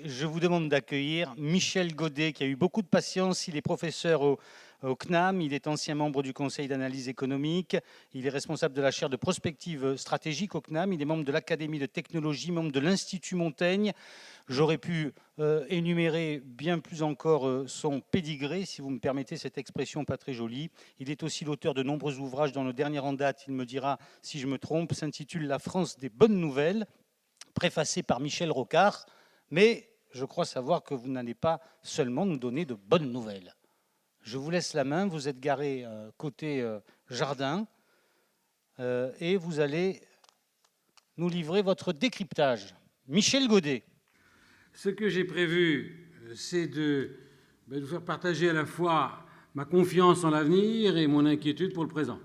je vous demande d'accueillir Michel Godet, qui a eu beaucoup de patience. Il est professeur au CNAM, il est ancien membre du Conseil d'analyse économique, il est responsable de la chaire de prospective stratégique au CNAM, il est membre de l'Académie de technologie, membre de l'Institut Montaigne. J'aurais pu énumérer bien plus encore son pédigré, si vous me permettez cette expression pas très jolie. Il est aussi l'auteur de nombreux ouvrages dont le dernier en date, il me dira si je me trompe, s'intitule La France des bonnes nouvelles, préfacé par Michel Rocard, mais je crois savoir que vous n'allez pas seulement nous donner de bonnes nouvelles. Je vous laisse la main, vous êtes garé côté jardin et vous allez nous livrer votre décryptage. Michel Godet. Ce que j'ai prévu, c'est de vous faire partager à la fois ma confiance en l'avenir et mon inquiétude pour le présent.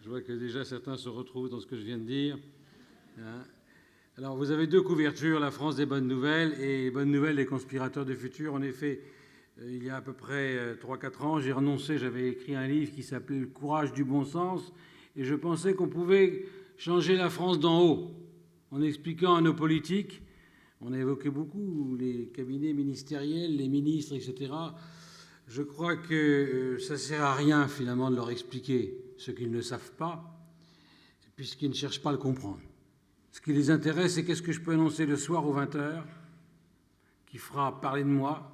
Je vois que déjà certains se retrouvent dans ce que je viens de dire. Alors, vous avez deux couvertures, la France des bonnes nouvelles et les bonnes nouvelles des conspirateurs du futur. En effet, il y a à peu près 3-4 ans, j'ai renoncé, j'avais écrit un livre qui s'appelait « Le courage du bon sens » et je pensais qu'on pouvait changer la France d'en haut en expliquant à nos politiques, on a évoqué beaucoup les cabinets ministériels, les ministres, etc. Je crois que ça ne sert à rien finalement de leur expliquer ce qu'ils ne savent pas, puisqu'ils ne cherchent pas à le comprendre. Ce qui les intéresse, c'est qu'est-ce que je peux annoncer le soir aux 20h, qui fera parler de moi,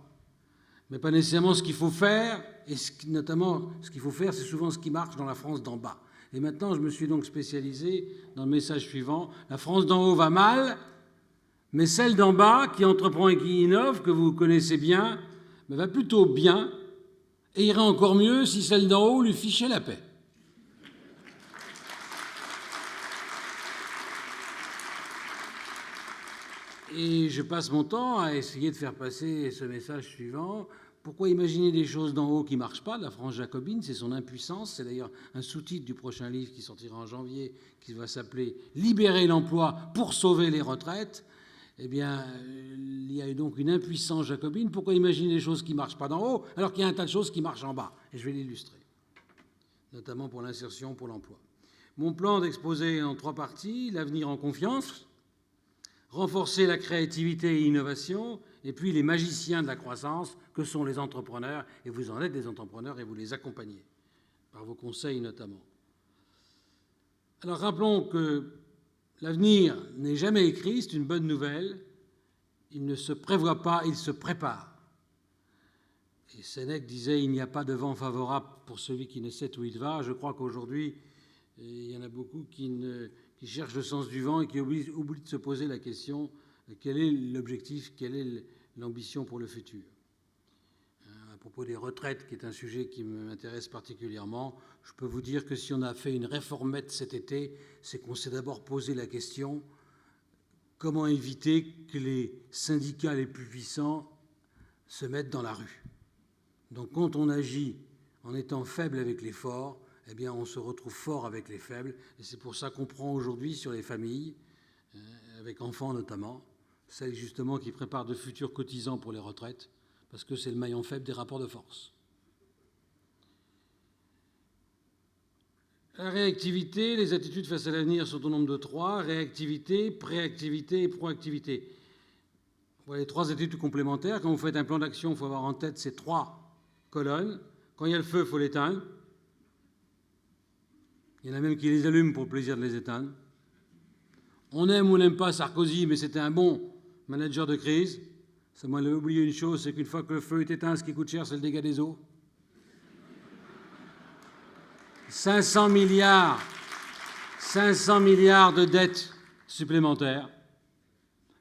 mais pas nécessairement ce qu'il faut faire, et notamment ce qu'il faut faire, c'est souvent ce qui marche dans la France d'en bas. Et maintenant, je me suis donc spécialisé dans le message suivant. La France d'en haut va mal, mais celle d'en bas, qui entreprend et qui innove, que vous connaissez bien, va plutôt bien, et irait encore mieux si celle d'en haut lui fichait la paix. Et je passe mon temps à essayer de faire passer ce message suivant. Pourquoi imaginer des choses d'en haut qui ne marchent pas? La France jacobine, c'est son impuissance. C'est d'ailleurs un sous-titre du prochain livre qui sortira en janvier, qui va s'appeler « Libérer l'emploi pour sauver les retraites ». Eh bien, il y a donc une impuissance jacobine. Pourquoi imaginer des choses qui ne marchent pas d'en haut, alors qu'il y a un tas de choses qui marchent en bas? Et je vais l'illustrer, notamment pour l'insertion, pour l'emploi. Mon plan d'exposer en 3 parties, l'avenir en confiance, renforcer la créativité et l'innovation, et puis les magiciens de la croissance, que sont les entrepreneurs, et vous en êtes des entrepreneurs, et vous les accompagnez, par vos conseils notamment. Alors rappelons que l'avenir n'est jamais écrit, c'est une bonne nouvelle, il ne se prévoit pas, il se prépare. Et Sénèque disait « il n'y a pas de vent favorable pour celui qui ne sait où il va ». Je crois qu'aujourd'hui, il y en a beaucoup qui cherchent le sens du vent et qui oublient de se poser la question quel est l'objectif, quelle est l'ambition pour le futur. À propos des retraites, qui est un sujet qui m'intéresse particulièrement, je peux vous dire que si on a fait une réformette cet été, c'est qu'on s'est d'abord posé la question comment éviter que les syndicats les plus puissants se mettent dans la rue. Donc quand on agit en étant faible avec les forts, eh bien, on se retrouve fort avec les faibles. Et c'est pour ça qu'on prend aujourd'hui sur les familles, avec enfants notamment, celles justement qui préparent de futurs cotisants pour les retraites, parce que c'est le maillon faible des rapports de force. La réactivité, les attitudes face à l'avenir sont au nombre de 3. Réactivité, préactivité et proactivité. Voilà les 3 attitudes complémentaires. Quand vous faites un plan d'action, il faut avoir en tête ces 3 colonnes. Quand il y a le feu, il faut l'éteindre. Il y en a même qui les allument pour le plaisir de les éteindre. On aime ou on n'aime pas Sarkozy, mais c'était un bon manager de crise. Ça m'a oublié une chose, c'est qu'une fois que le feu est éteint, ce qui coûte cher, c'est le dégât des eaux. 500 milliards de dettes supplémentaires.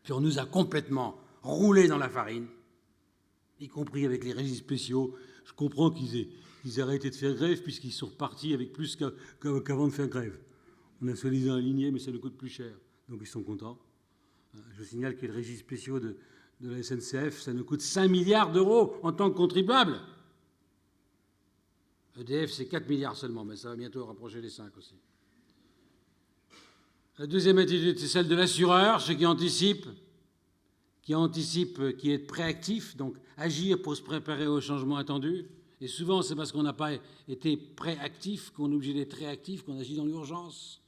Puis on nous a complètement roulés dans la farine, y compris avec les régimes spéciaux. Je comprends qu'ils aient arrêté de faire grève puisqu'ils sont repartis avec plus qu'avant de faire grève. On a soi-disant aligné, mais ça nous coûte plus cher. Donc ils sont contents. Je signale que les régimes spéciaux de la SNCF, ça nous coûte 5 milliards d'euros en tant que contribuables. EDF, c'est 4 milliards seulement, mais ça va bientôt rapprocher les 5 aussi. La deuxième attitude, c'est celle de l'assureur, ceux qui anticipent, qui est préactif, donc agir pour se préparer au changement attendu. Et souvent, c'est parce qu'on n'a pas été préactif qu'on est obligé d'être réactif, qu'on agit dans l'urgence.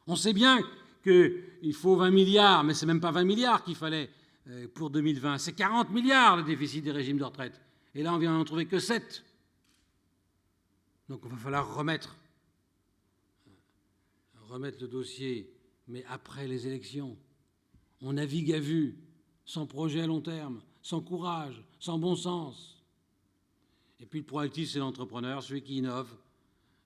On sait bien qu'il faut 20 milliards, mais ce n'est même pas 20 milliards qu'il fallait pour 2020, c'est 40 milliards le déficit des régimes de retraite. Et là, on vient d'en trouver que 7. Donc il va falloir remettre le dossier, mais après les élections. On navigue à vue, sans projet à long terme, sans courage, sans bon sens. Et puis le proactif, c'est l'entrepreneur, celui qui innove.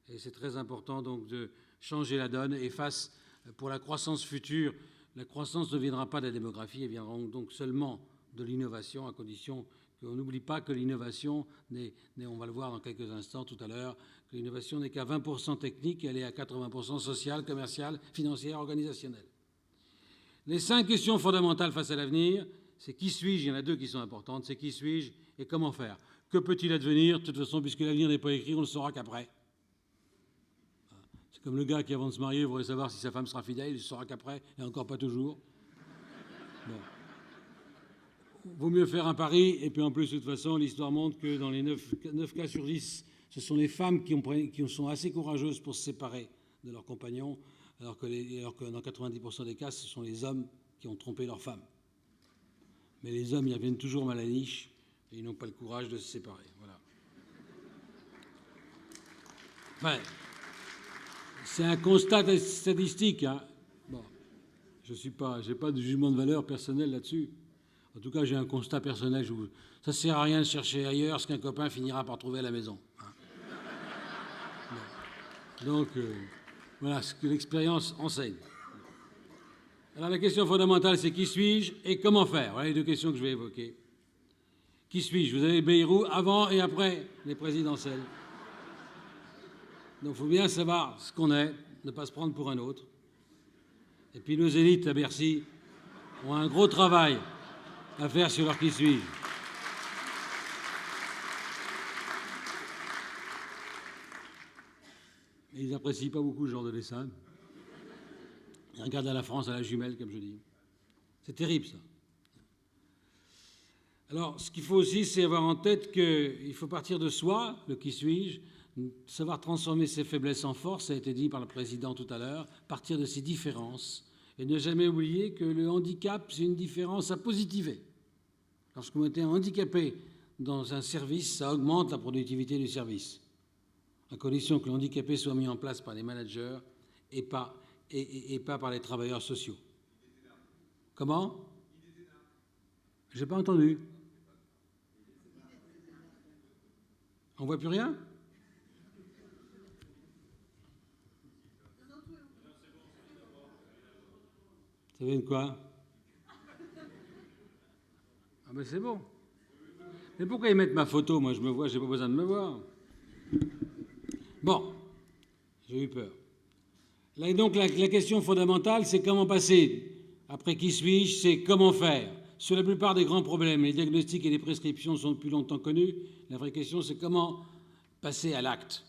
Et c'est très important donc de changer la donne. Et face, pour la croissance future, la croissance ne viendra pas de la démographie, elle viendra donc seulement de l'innovation, à condition qu'on n'oublie pas que l'innovation, on va le voir dans quelques instants tout à l'heure, que l'innovation n'est qu'à 20% technique, elle est à 80% sociale, commerciale, financière, organisationnelle. Les 5 questions fondamentales face à l'avenir, c'est qui suis-je? Il y en a 2 qui sont importantes, c'est qui suis-je et comment faire. Que peut-il advenir? De toute façon, puisque l'avenir n'est pas écrit, on ne le saura qu'après. C'est comme le gars qui, avant de se marier, voudrait savoir si sa femme sera fidèle, il ne saura qu'après, et encore pas toujours. Bon. Vaut mieux faire un pari, et puis en plus, de toute façon, l'histoire montre que dans les 9 cas sur 10, ce sont les femmes qui sont assez courageuses pour se séparer de leurs compagnons, alors que dans 90% des cas, ce sont les hommes qui ont trompé leurs femmes. Mais les hommes, ils reviennent toujours mal à la niche, et ils n'ont pas le courage de se séparer. Voilà. Enfin, c'est un constat statistique. Hein. Bon, j'ai pas de jugement de valeur personnel là-dessus. En tout cas, j'ai un constat personnel. Ça ne sert à rien de chercher ailleurs ce qu'un copain finira par trouver à la maison. Hein. Bon. Donc, voilà ce que l'expérience enseigne. Alors, la question fondamentale, c'est qui suis-je et comment faire? Voilà les 2 questions que je vais évoquer. Qui suis-je? Vous avez Bayrou avant et après les présidentielles. Donc, il faut bien savoir ce qu'on est, ne pas se prendre pour un autre. Et puis, nos élites à Bercy ont un gros travail à faire sur leur qui suis-je. Et ils n'apprécient pas beaucoup ce genre de dessin. Ils regardent à la France à la jumelle, comme je dis. C'est terrible, ça. Alors, ce qu'il faut aussi, c'est avoir en tête qu'il faut partir de soi, le qui suis-je, savoir transformer ses faiblesses en force, ça a été dit par le président tout à l'heure, partir de ses différences, et ne jamais oublier que le handicap, c'est une différence à positiver. Lorsqu'on est handicapé dans un service, ça augmente la productivité du service, à condition que le handicapé soit mis en place par les managers et pas par les travailleurs sociaux. Comment? Je n'ai pas entendu. On ne voit plus rien? Ça vient de quoi? Ah ben c'est bon. Mais pourquoi ils mettent ma photo? Moi je me vois, j'ai pas besoin de me voir. Bon, j'ai eu peur. Là, donc la question fondamentale, c'est comment passer. Après qui suis-je, c'est comment faire. Sur la plupart des grands problèmes, les diagnostics et les prescriptions sont depuis longtemps connus. La vraie question, c'est comment passer à l'acte.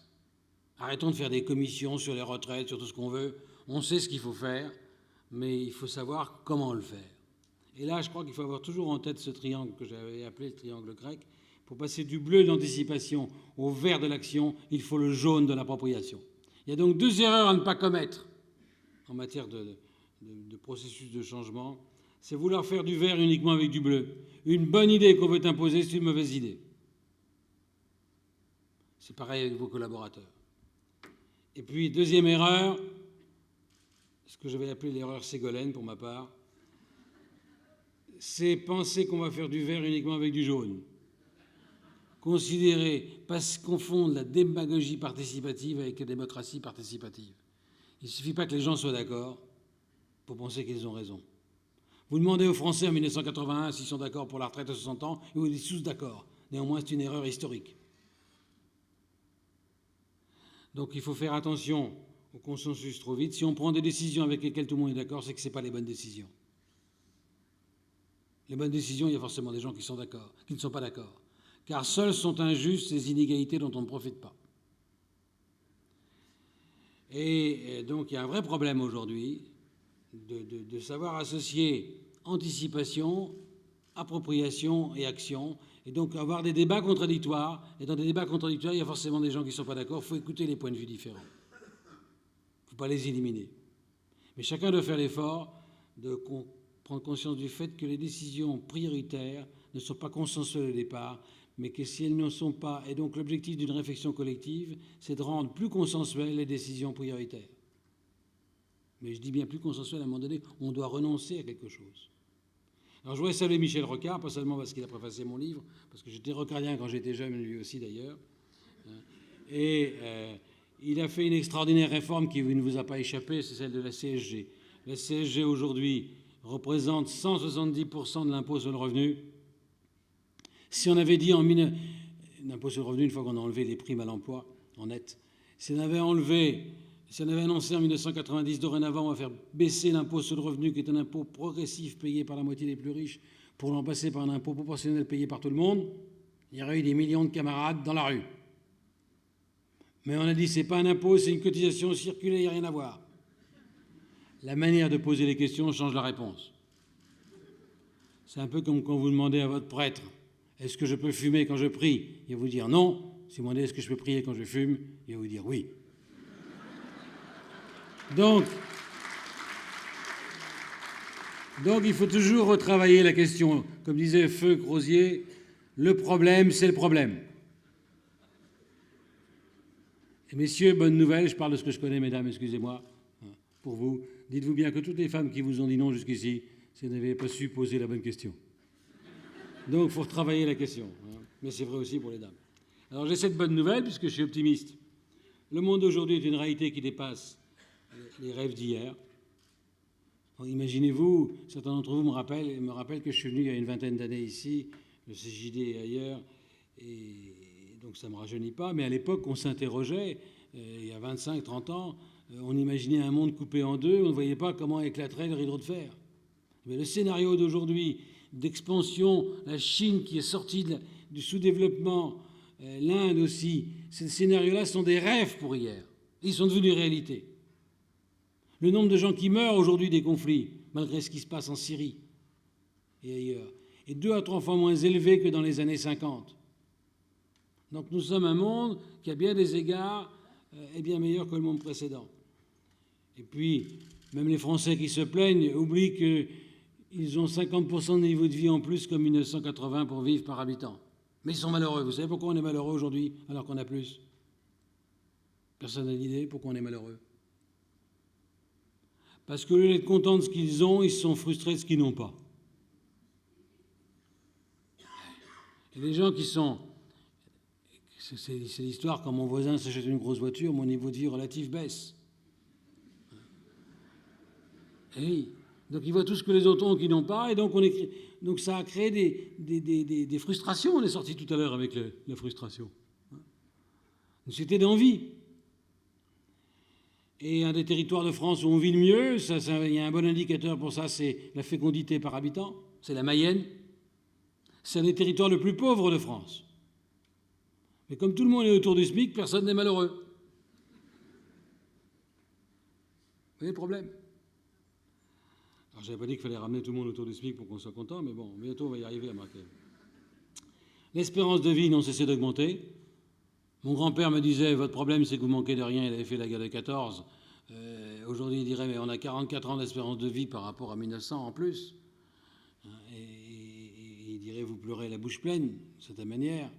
Arrêtons de faire des commissions sur les retraites, sur tout ce qu'on veut. On sait ce qu'il faut faire, mais il faut savoir comment le faire. Et là, je crois qu'il faut avoir toujours en tête ce triangle que j'avais appelé le triangle grec. Pour passer du bleu de l'anticipation au vert de l'action, il faut le jaune de l'appropriation. Il y a donc 2 erreurs à ne pas commettre en matière de processus de changement. C'est vouloir faire du vert uniquement avec du bleu. Une bonne idée qu'on veut imposer, c'est une mauvaise idée. C'est pareil avec vos collaborateurs. Et puis, 2e erreur, ce que j'avais appelé l'erreur Ségolène pour ma part, c'est penser qu'on va faire du vert uniquement avec du jaune. Considérer, pas confondre la démagogie participative avec la démocratie participative. Il ne suffit pas que les gens soient d'accord pour penser qu'ils ont raison. Vous demandez aux Français en 1981 s'ils sont d'accord pour la retraite à 60 ans, et vous dites tous d'accord. Néanmoins, c'est une erreur historique. Donc il faut faire attention au consensus trop vite. Si on prend des décisions avec lesquelles tout le monde est d'accord, c'est que ce n'est pas les bonnes décisions. Les bonnes décisions, il y a forcément des gens qui sont d'accord, qui ne sont pas d'accord. Car seules sont injustes ces inégalités dont on ne profite pas. Et donc il y a un vrai problème aujourd'hui de savoir associer anticipation, appropriation et action, et donc avoir des débats contradictoires. Et dans des débats contradictoires, il y a forcément des gens qui ne sont pas d'accord. Il faut écouter les points de vue différents. Il ne faut pas les éliminer. Mais chacun doit faire l'effort de prendre conscience du fait que les décisions prioritaires ne sont pas consensuelles au départ, mais que si elles ne sont pas, et donc l'objectif d'une réflexion collective, c'est de rendre plus consensuelles les décisions prioritaires. Mais je dis bien plus consensuelles, à un moment donné, on doit renoncer à quelque chose. Alors je voudrais saluer Michel Rocard, pas seulement parce qu'il a préfacé mon livre, parce que j'étais rocardien quand j'étais jeune, lui aussi d'ailleurs. Et il a fait une extraordinaire réforme qui ne vous a pas échappé, c'est celle de la CSG. La CSG aujourd'hui représente 170% de l'impôt sur le revenu. Si on avait dit l'impôt sur le revenu, une fois qu'on a enlevé les primes à l'emploi en net, si on avait annoncé en 1990, dorénavant, on va faire baisser l'impôt sur le revenu, qui est un impôt progressif payé par la moitié des plus riches, pour l'en passer par un impôt proportionnel payé par tout le monde, il y aurait eu des millions de camarades dans la rue. Mais on a dit, c'est pas un impôt, c'est une cotisation circulaire, il n'y a rien à voir. La manière de poser les questions change la réponse. C'est un peu comme quand vous demandez à votre prêtre, est-ce que je peux fumer quand je prie? Il va vous dire non. Si vous demandez, est-ce que je peux prier quand je fume? Il va vous dire oui. Donc, il faut toujours retravailler la question. Comme disait Feu Crozier, le problème, c'est le problème. Et messieurs, bonne nouvelle, je parle de ce que je connais, mesdames, excusez-moi, pour vous. Dites-vous bien que toutes les femmes qui vous ont dit non jusqu'ici, c'est qu'elles n'avaient pas su poser la bonne question. Donc, il faut retravailler la question. Mais c'est vrai aussi pour les dames. Alors, j'ai cette bonne nouvelle, puisque je suis optimiste. Le monde d'aujourd'hui est une réalité qui dépasse les rêves d'hier. Imaginez-vous, certains d'entre vous me rappellent que je suis venu il y a une vingtaine d'années ici, le CJD et ailleurs, et donc ça ne me rajeunit pas, mais à l'époque, on s'interrogeait, il y a 25, 30 ans, on imaginait un monde coupé en deux, on ne voyait pas comment éclaterait le rideau de fer. Mais le scénario d'aujourd'hui, d'expansion, la Chine qui est sortie du sous-développement, l'Inde aussi, ces scénarios-là sont des rêves pour hier. Ils sont devenus réalité. Le nombre de gens qui meurent aujourd'hui des conflits, malgré ce qui se passe en Syrie et ailleurs, est 2 à 3 fois moins élevé que dans les années 50. Donc nous sommes un monde qui, à bien des égards, est bien meilleur que le monde précédent. Et puis, même les Français qui se plaignent oublient qu'ils ont 50% de niveau de vie en plus qu'en 1980 pour vivre par habitant. Mais ils sont malheureux. Vous savez pourquoi on est malheureux aujourd'hui alors qu'on a plus? Personne n'a d'idée pourquoi on est malheureux? Parce qu'au lieu d'être contents de ce qu'ils ont, ils se sont frustrés de ce qu'ils n'ont pas. Et les gens qui sont... C'est l'histoire, quand mon voisin s'achète une grosse voiture, mon niveau de vie relatif baisse. Et oui. Donc ils voient tout ce que les autres ont qui n'ont pas, et donc, donc ça a créé des frustrations. On est sorti tout à l'heure avec la frustration. Une société d'envie. Et un des territoires de France où on vit le mieux, il y a un bon indicateur pour ça, c'est la fécondité par habitant, c'est la Mayenne. C'est un des territoires les plus pauvres de France. Mais comme tout le monde est autour du SMIC, personne n'est malheureux. Vous voyez le problème? Alors, je n'avais pas dit qu'il fallait ramener tout le monde autour du SMIC pour qu'on soit content, mais bon, bientôt on va y arriver à marquer. L'espérance de vie n'a cessé d'augmenter. Mon grand-père me disait, votre problème c'est que vous manquez de rien, il avait fait la guerre de 14. Aujourd'hui il dirait, mais on a 44 ans d'espérance de vie par rapport à 1900 en plus. Et il dirait, vous pleurez la bouche pleine, de cette manière.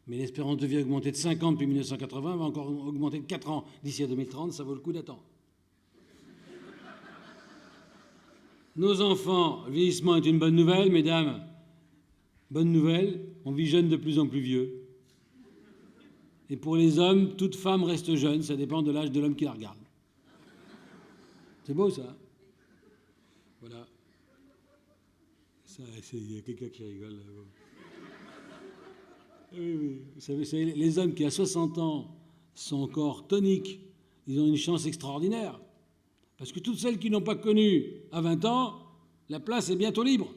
Mais l'espérance de vie a augmenté de 5 ans depuis 1980, va encore augmenter de 4 ans d'ici à 2030, ça vaut le coup d'attendre. Nos enfants, le vieillissement est une bonne nouvelle, mesdames. Bonne nouvelle, on vit jeune de plus en plus vieux. Et pour les hommes, toute femme reste jeune, ça dépend de l'âge de l'homme qui la regarde. C'est beau ça? Voilà. Il y a quelqu'un qui rigole là-bas. Oui. Vous savez, les hommes qui à 60 ans sont encore toniques, ils ont une chance extraordinaire. Parce que toutes celles qui n'ont pas connu à 20 ans, la place est bientôt libre.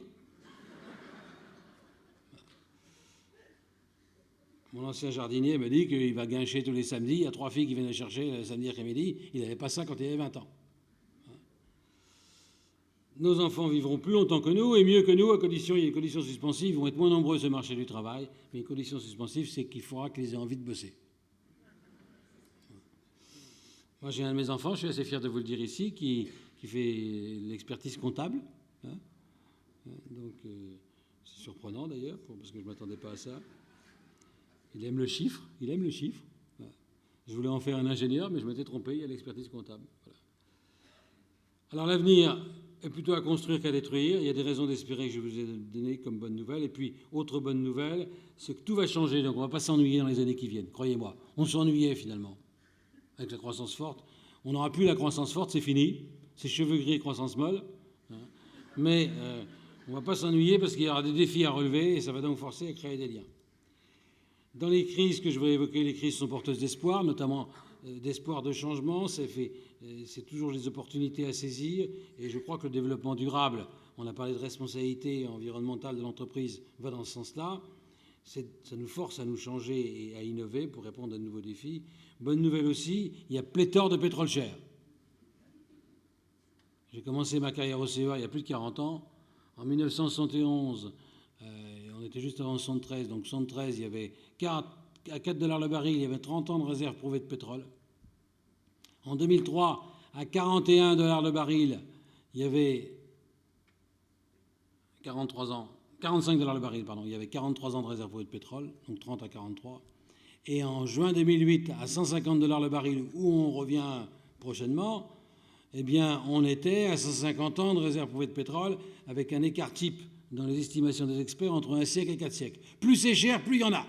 Mon ancien jardinier me dit qu'il va guincher tous les samedis. Il y a 3 filles qui viennent le chercher le samedi après-midi. Il n'avait pas ça quand il avait 20 ans. Nos enfants vivront plus longtemps que nous et mieux que nous, à condition, il y a des conditions suspensives, ils vont être moins nombreux sur le marché du travail, mais une condition suspensive, c'est qu'il faudra qu'ils aient envie de bosser. Moi, j'ai un de mes enfants, je suis assez fier de vous le dire ici, qui qui fait l'expertise comptable. Hein. Donc, c'est surprenant d'ailleurs, parce que je ne m'attendais pas à ça. Il aime le chiffre. Voilà. Je voulais en faire un ingénieur, mais je m'étais trompé, il y a l'expertise comptable. Voilà. Alors l'avenir est plutôt à construire qu'à détruire. Il y a des raisons d'espérer que je vous ai données comme bonne nouvelle. Et puis, autre bonne nouvelle, c'est que tout va changer. Donc on ne va pas s'ennuyer dans les années qui viennent, croyez-moi. On s'ennuyait finalement avec la croissance forte. On n'aura plus la croissance forte, c'est fini. C'est cheveux gris et croissance molle. Hein. Mais on ne va pas s'ennuyer parce qu'il y aura des défis à relever et ça va donc forcer à créer des liens. Dans les crises que je vais évoquer, les crises sont porteuses d'espoir, notamment d'espoir de changement. C'est toujours les opportunités à saisir. Et je crois que le développement durable, on a parlé de responsabilité environnementale de l'entreprise, va dans ce sens-là. Ça nous force à nous changer et à innover pour répondre à de nouveaux défis. Bonne nouvelle aussi, il y a pléthore de pétrole cher. J'ai commencé ma carrière au CEA il y a plus de 40 ans. En 1971, on était juste avant 73, donc 73, il y avait à 4 $ le baril, il y avait 30 ans de réserve prouvée de pétrole. En 2003, à 41 $ le baril, il y avait 45 $ le baril, pardon, il y avait 43 ans de réserve prouvée de pétrole, donc 30 à 43. Et en juin 2008, à 150 $ le baril, où on revient prochainement, eh bien, on était à 150 ans de réserve prouvée de pétrole, avec un écart type dans les estimations des experts entre 1 siècle et 4 siècles. Plus c'est cher, plus il y en a.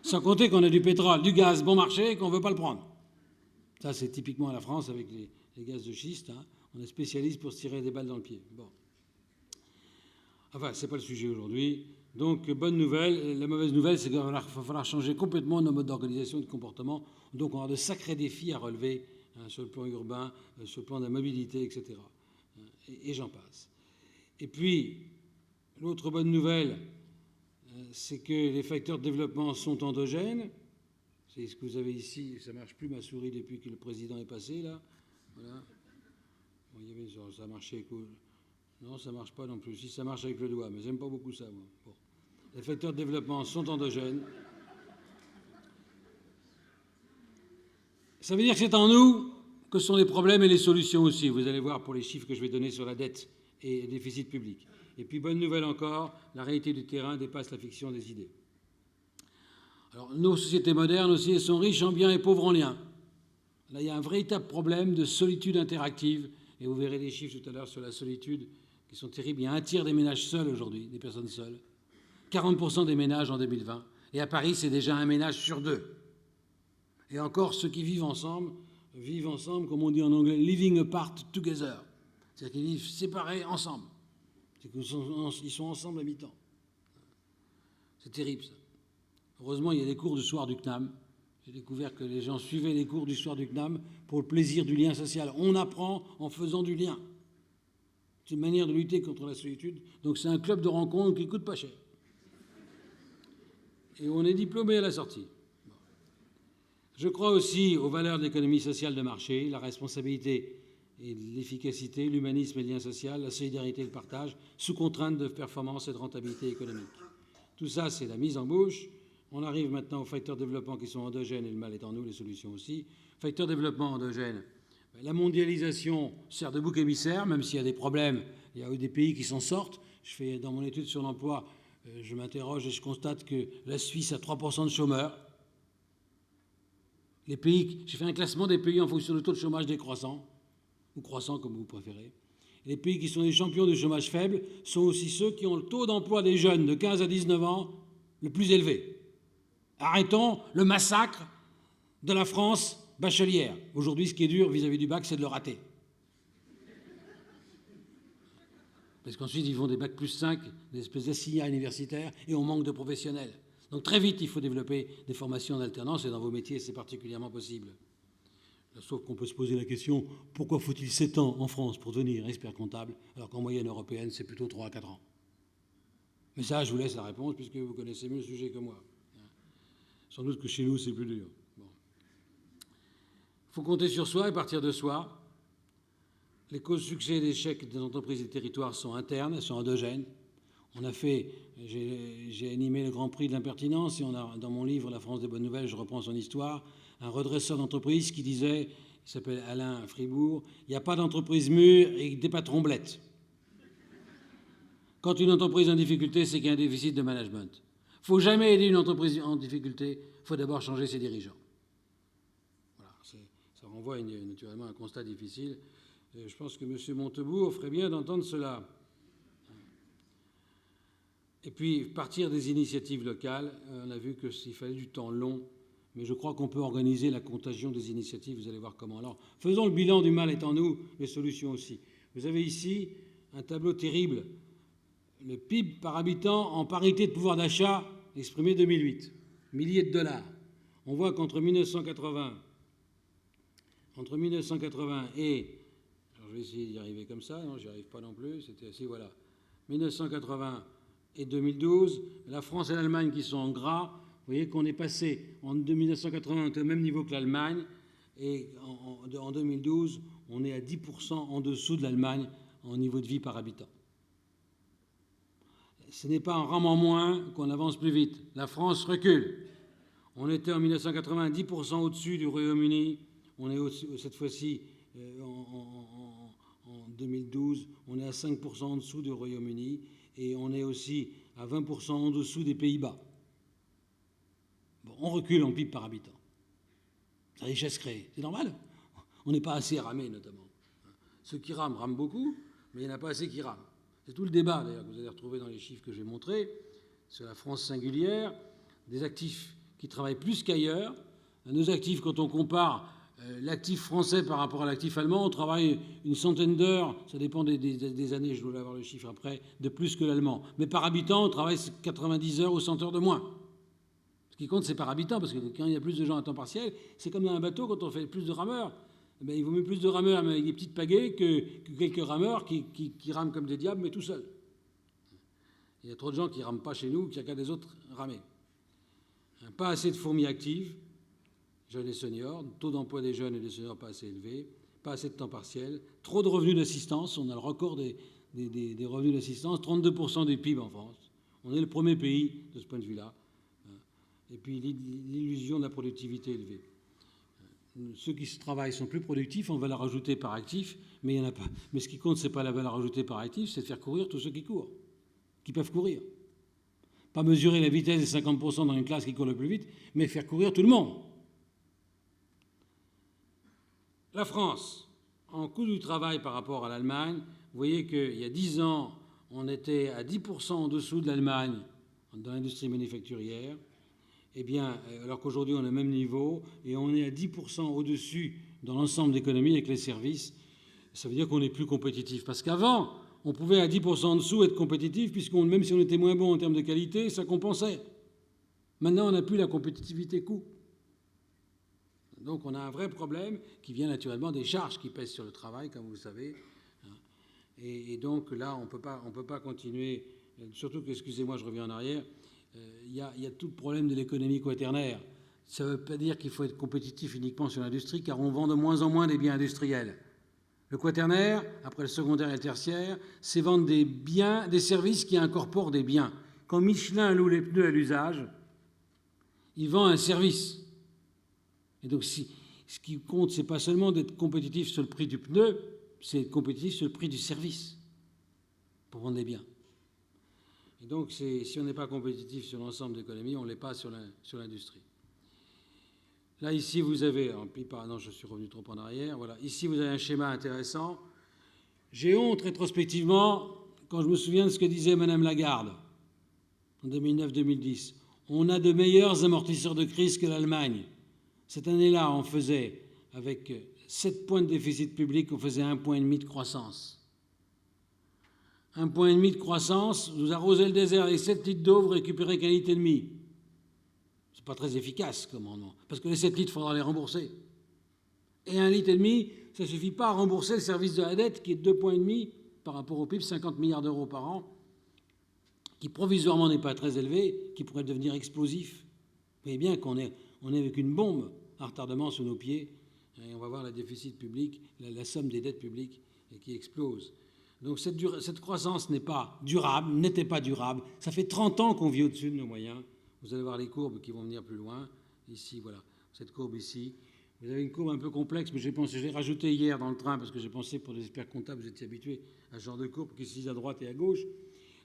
Sans compter qu'on a du pétrole, du gaz bon marché et qu'on ne veut pas le prendre. Ça, c'est typiquement à la France avec les gaz de schiste. Hein. On est spécialiste pour se tirer des balles dans le pied. Bon. Enfin, ce n'est pas le sujet aujourd'hui. Donc, bonne nouvelle. La mauvaise nouvelle, c'est qu'il va falloir changer complètement nos modes d'organisation et de comportement. Donc, on aura de sacrés défis à relever hein, sur le plan urbain, sur le plan de la mobilité, etc. Et j'en passe. Et puis, l'autre bonne nouvelle, c'est que les facteurs de développement sont endogènes. C'est ce que vous avez ici. Ça ne marche plus ma souris depuis que le président est passé, là. Voilà. Bon, ça a marché avec... Non, ça ne marche pas non plus. Si, ça marche avec le doigt, mais j'aime pas beaucoup ça, moi. Bon. Les facteurs de développement sont endogènes. Ça veut dire que c'est en nous que sont les problèmes et les solutions aussi. Vous allez voir pour les chiffres que je vais donner sur la dette et le déficit public. Et puis, bonne nouvelle encore, la réalité du terrain dépasse la fiction des idées. Alors, nos sociétés modernes aussi, elles sont riches en biens et pauvres en liens. Là, il y a un véritable problème de solitude interactive. Et vous verrez des chiffres tout à l'heure sur la solitude qui sont terribles. Il y a un tiers des ménages seuls aujourd'hui, des personnes seules. 40% des ménages en 2020. Et à Paris, c'est déjà un ménage sur 2. Et encore, ceux qui vivent ensemble, comme on dit en anglais, living apart together. C'est-à-dire qu'ils vivent séparés ensemble. Ils sont ensemble à mi-temps. C'est terrible, ça. Heureusement, il y a des cours du soir du CNAM. J'ai découvert que les gens suivaient les cours du soir du CNAM pour le plaisir du lien social. On apprend en faisant du lien. C'est une manière de lutter contre la solitude. Donc c'est un club de rencontres qui ne coûte pas cher. Et on est diplômé à la sortie. Je crois aussi aux valeurs de l'économie sociale de marché, la responsabilité et l'efficacité, l'humanisme et le lien social, la solidarité et le partage, sous contrainte de performance et de rentabilité économique. Tout ça, c'est la mise en bouche. On arrive maintenant aux facteurs de développement qui sont endogènes, et le mal est en nous, les solutions aussi. Facteurs de développement endogènes. La mondialisation sert de bouc émissaire, même s'il y a des problèmes, il y a des pays qui s'en sortent. Dans mon étude sur l'emploi, je m'interroge et je constate que la Suisse a 3% de chômeurs. J'ai fait un classement des pays en fonction du taux de chômage décroissant, ou croissant comme vous préférez. Et les pays qui sont les champions du chômage faible sont aussi ceux qui ont le taux d'emploi des jeunes de 15 à 19 ans le plus élevé. Arrêtons le massacre de la France bachelière. Aujourd'hui, ce qui est dur vis-à-vis du bac, c'est de le rater. Parce qu'ensuite, ils font des bacs plus 5, des espèces d'assignats universitaires, et on manque de professionnels. Donc très vite, il faut développer des formations d'alternance, et dans vos métiers, c'est particulièrement possible. Sauf qu'on peut se poser la question, pourquoi faut-il 7 ans en France pour devenir expert comptable, alors qu'en moyenne européenne, c'est plutôt 3 à 4 ans. Mais ça, je vous laisse la réponse, puisque vous connaissez mieux le sujet que moi. Sans doute que chez nous, c'est plus dur. Bon. Il faut compter sur soi et partir de soi. Les causes succès et d'échec des entreprises et des territoires sont internes, elles sont endogènes. J'ai animé le Grand Prix de l'impertinence et on a, dans mon livre « La France des bonnes nouvelles », je reprends son histoire, un redresseur d'entreprise qui disait il s'appelle Alain Fribourg, il n'y a pas d'entreprise mûre et des patrons blettes. Quand une entreprise est en difficulté, c'est qu'il y a un déficit de management. Il ne faut jamais aider une entreprise en difficulté, il faut d'abord changer ses dirigeants. Voilà, ça renvoie naturellement à un constat difficile. Je pense que M. Montebourg ferait bien d'entendre cela. Et puis, partir des initiatives locales, on a vu qu'il fallait du temps long, mais je crois qu'on peut organiser la contagion des initiatives, vous allez voir comment. Alors, faisons le bilan du mal est en nous, les solutions aussi. Vous avez ici un tableau terrible, le PIB par habitant en parité de pouvoir d'achat exprimé 2008, milliers de dollars. On voit qu'entre 1980 et... Alors je vais essayer d'y arriver comme ça, non, j'y arrive pas non plus, c'était assez, voilà. 1980 et 2012, la France et l'Allemagne qui sont en gras, vous voyez qu'on est passé en 1980 au même niveau que l'Allemagne, et en 2012, on est à 10% en dessous de l'Allemagne en niveau de vie par habitant. Ce n'est pas en ramant moins qu'on avance plus vite. La France recule. On était en 1980 10% au-dessus du Royaume-Uni. On est cette fois-ci, en 2012, on est à 5% en dessous du Royaume-Uni et on est aussi à 20% en dessous des Pays-Bas. Bon, on recule en PIB par habitant. La richesse créée, c'est normal. On n'est pas assez ramé, notamment. Ceux qui rament beaucoup, mais il n'y en a pas assez qui rament. C'est tout le débat, d'ailleurs, que vous allez retrouver dans les chiffres que j'ai montrés, sur la France singulière, des actifs qui travaillent plus qu'ailleurs. Nos actifs, quand on compare l'actif français par rapport à l'actif allemand, on travaille une centaine d'heures, ça dépend des années, je dois avoir le chiffre après, de plus que l'allemand. Mais par habitant, on travaille 90 heures ou 100 heures de moins. Ce qui compte, c'est par habitant, parce que quand il y a plus de gens à temps partiel, c'est comme dans un bateau, quand on fait plus de rameurs. Ben, il vaut mieux plus de rameurs avec des petites pagaies que quelques rameurs qui rament comme des diables, mais tout seuls. Il y a trop de gens qui ne rament pas chez nous, qui regardent les autres ramer. Pas assez de fourmis actives, jeunes et seniors, taux d'emploi des jeunes et des seniors pas assez élevé, pas assez de temps partiel, trop de revenus d'assistance, on a le record des revenus d'assistance, 32% des PIB en France. On est le premier pays de ce point de vue-là. Et puis l'illusion de la productivité élevée. Ceux qui travaillent sont plus productifs en valeur ajoutée par actif, mais il n'y en a pas. Mais ce qui compte, ce n'est pas la valeur ajoutée par actif, c'est de faire courir tous ceux qui courent, qui peuvent courir. Pas mesurer la vitesse des 50% dans une classe qui court le plus vite, mais faire courir tout le monde. La France, en coût du travail par rapport à l'Allemagne, vous voyez qu'il y a 10 ans, on était à 10% en dessous de l'Allemagne dans l'industrie manufacturière. Eh bien, alors qu'aujourd'hui on est au même niveau et on est à 10% au-dessus dans l'ensemble d'économie avec les services, ça veut dire qu'on est plus compétitif. Parce qu'avant, on pouvait à 10% en dessous être compétitif, puisque même si on était moins bon en termes de qualité, ça compensait. Maintenant, on n'a plus la compétitivité coût. Donc on a un vrai problème qui vient naturellement des charges qui pèsent sur le travail, comme vous le savez. Et donc là, on ne peut pas continuer, surtout que, excusez-moi, je reviens en arrière, il y a tout le problème de l'économie quaternaire. Ça ne veut pas dire qu'il faut être compétitif uniquement sur l'industrie, car on vend de moins en moins des biens industriels. Le quaternaire, après le secondaire et le tertiaire, c'est vendre des biens, des services qui incorporent des biens. Quand Michelin loue les pneus à l'usage, il vend un service. Et donc, ce qui compte, ce n'est pas seulement d'être compétitif sur le prix du pneu, c'est être compétitif sur le prix du service pour vendre des biens. Et donc, si on n'est pas compétitif sur l'ensemble de l'économie, on ne l'est pas sur l'industrie. Là, ici, vous avez... Non, je suis revenu trop en arrière. Voilà. Ici, vous avez un schéma intéressant. J'ai honte, rétrospectivement, quand je me souviens de ce que disait Mme Lagarde en 2009-2010. On a de meilleurs amortisseurs de crise que l'Allemagne. Cette année-là, on faisait, avec 7 points de déficit public, on faisait 1,5 point de croissance. 1,5 point de croissance, vous arrosez le désert avec 7 litres d'eau, vous récupérez qu'un litre et demi. C'est pas très efficace, commandement, parce que les 7 litres, il faudra les rembourser. Et 1,5 litre, ça ne suffit pas à rembourser le service de la dette, qui est de 2,5 points par rapport au PIB, 50 milliards d'euros par an, qui provisoirement n'est pas très élevé, qui pourrait devenir explosif. Vous voyez bien qu'on est avec une bombe à retardement sous nos pieds, et on va voir le déficit public, la somme des dettes publiques qui explose. Donc cette croissance n'était pas durable. Ça fait 30 ans qu'on vit au-dessus de nos moyens. Vous allez voir les courbes qui vont venir plus loin. Ici, voilà, cette courbe ici. Vous avez une courbe un peu complexe, mais je l'ai rajouté hier dans le train parce que j'ai pensé pour les experts comptables, vous étiez habitués à ce genre de courbe qui se lise à droite et à gauche.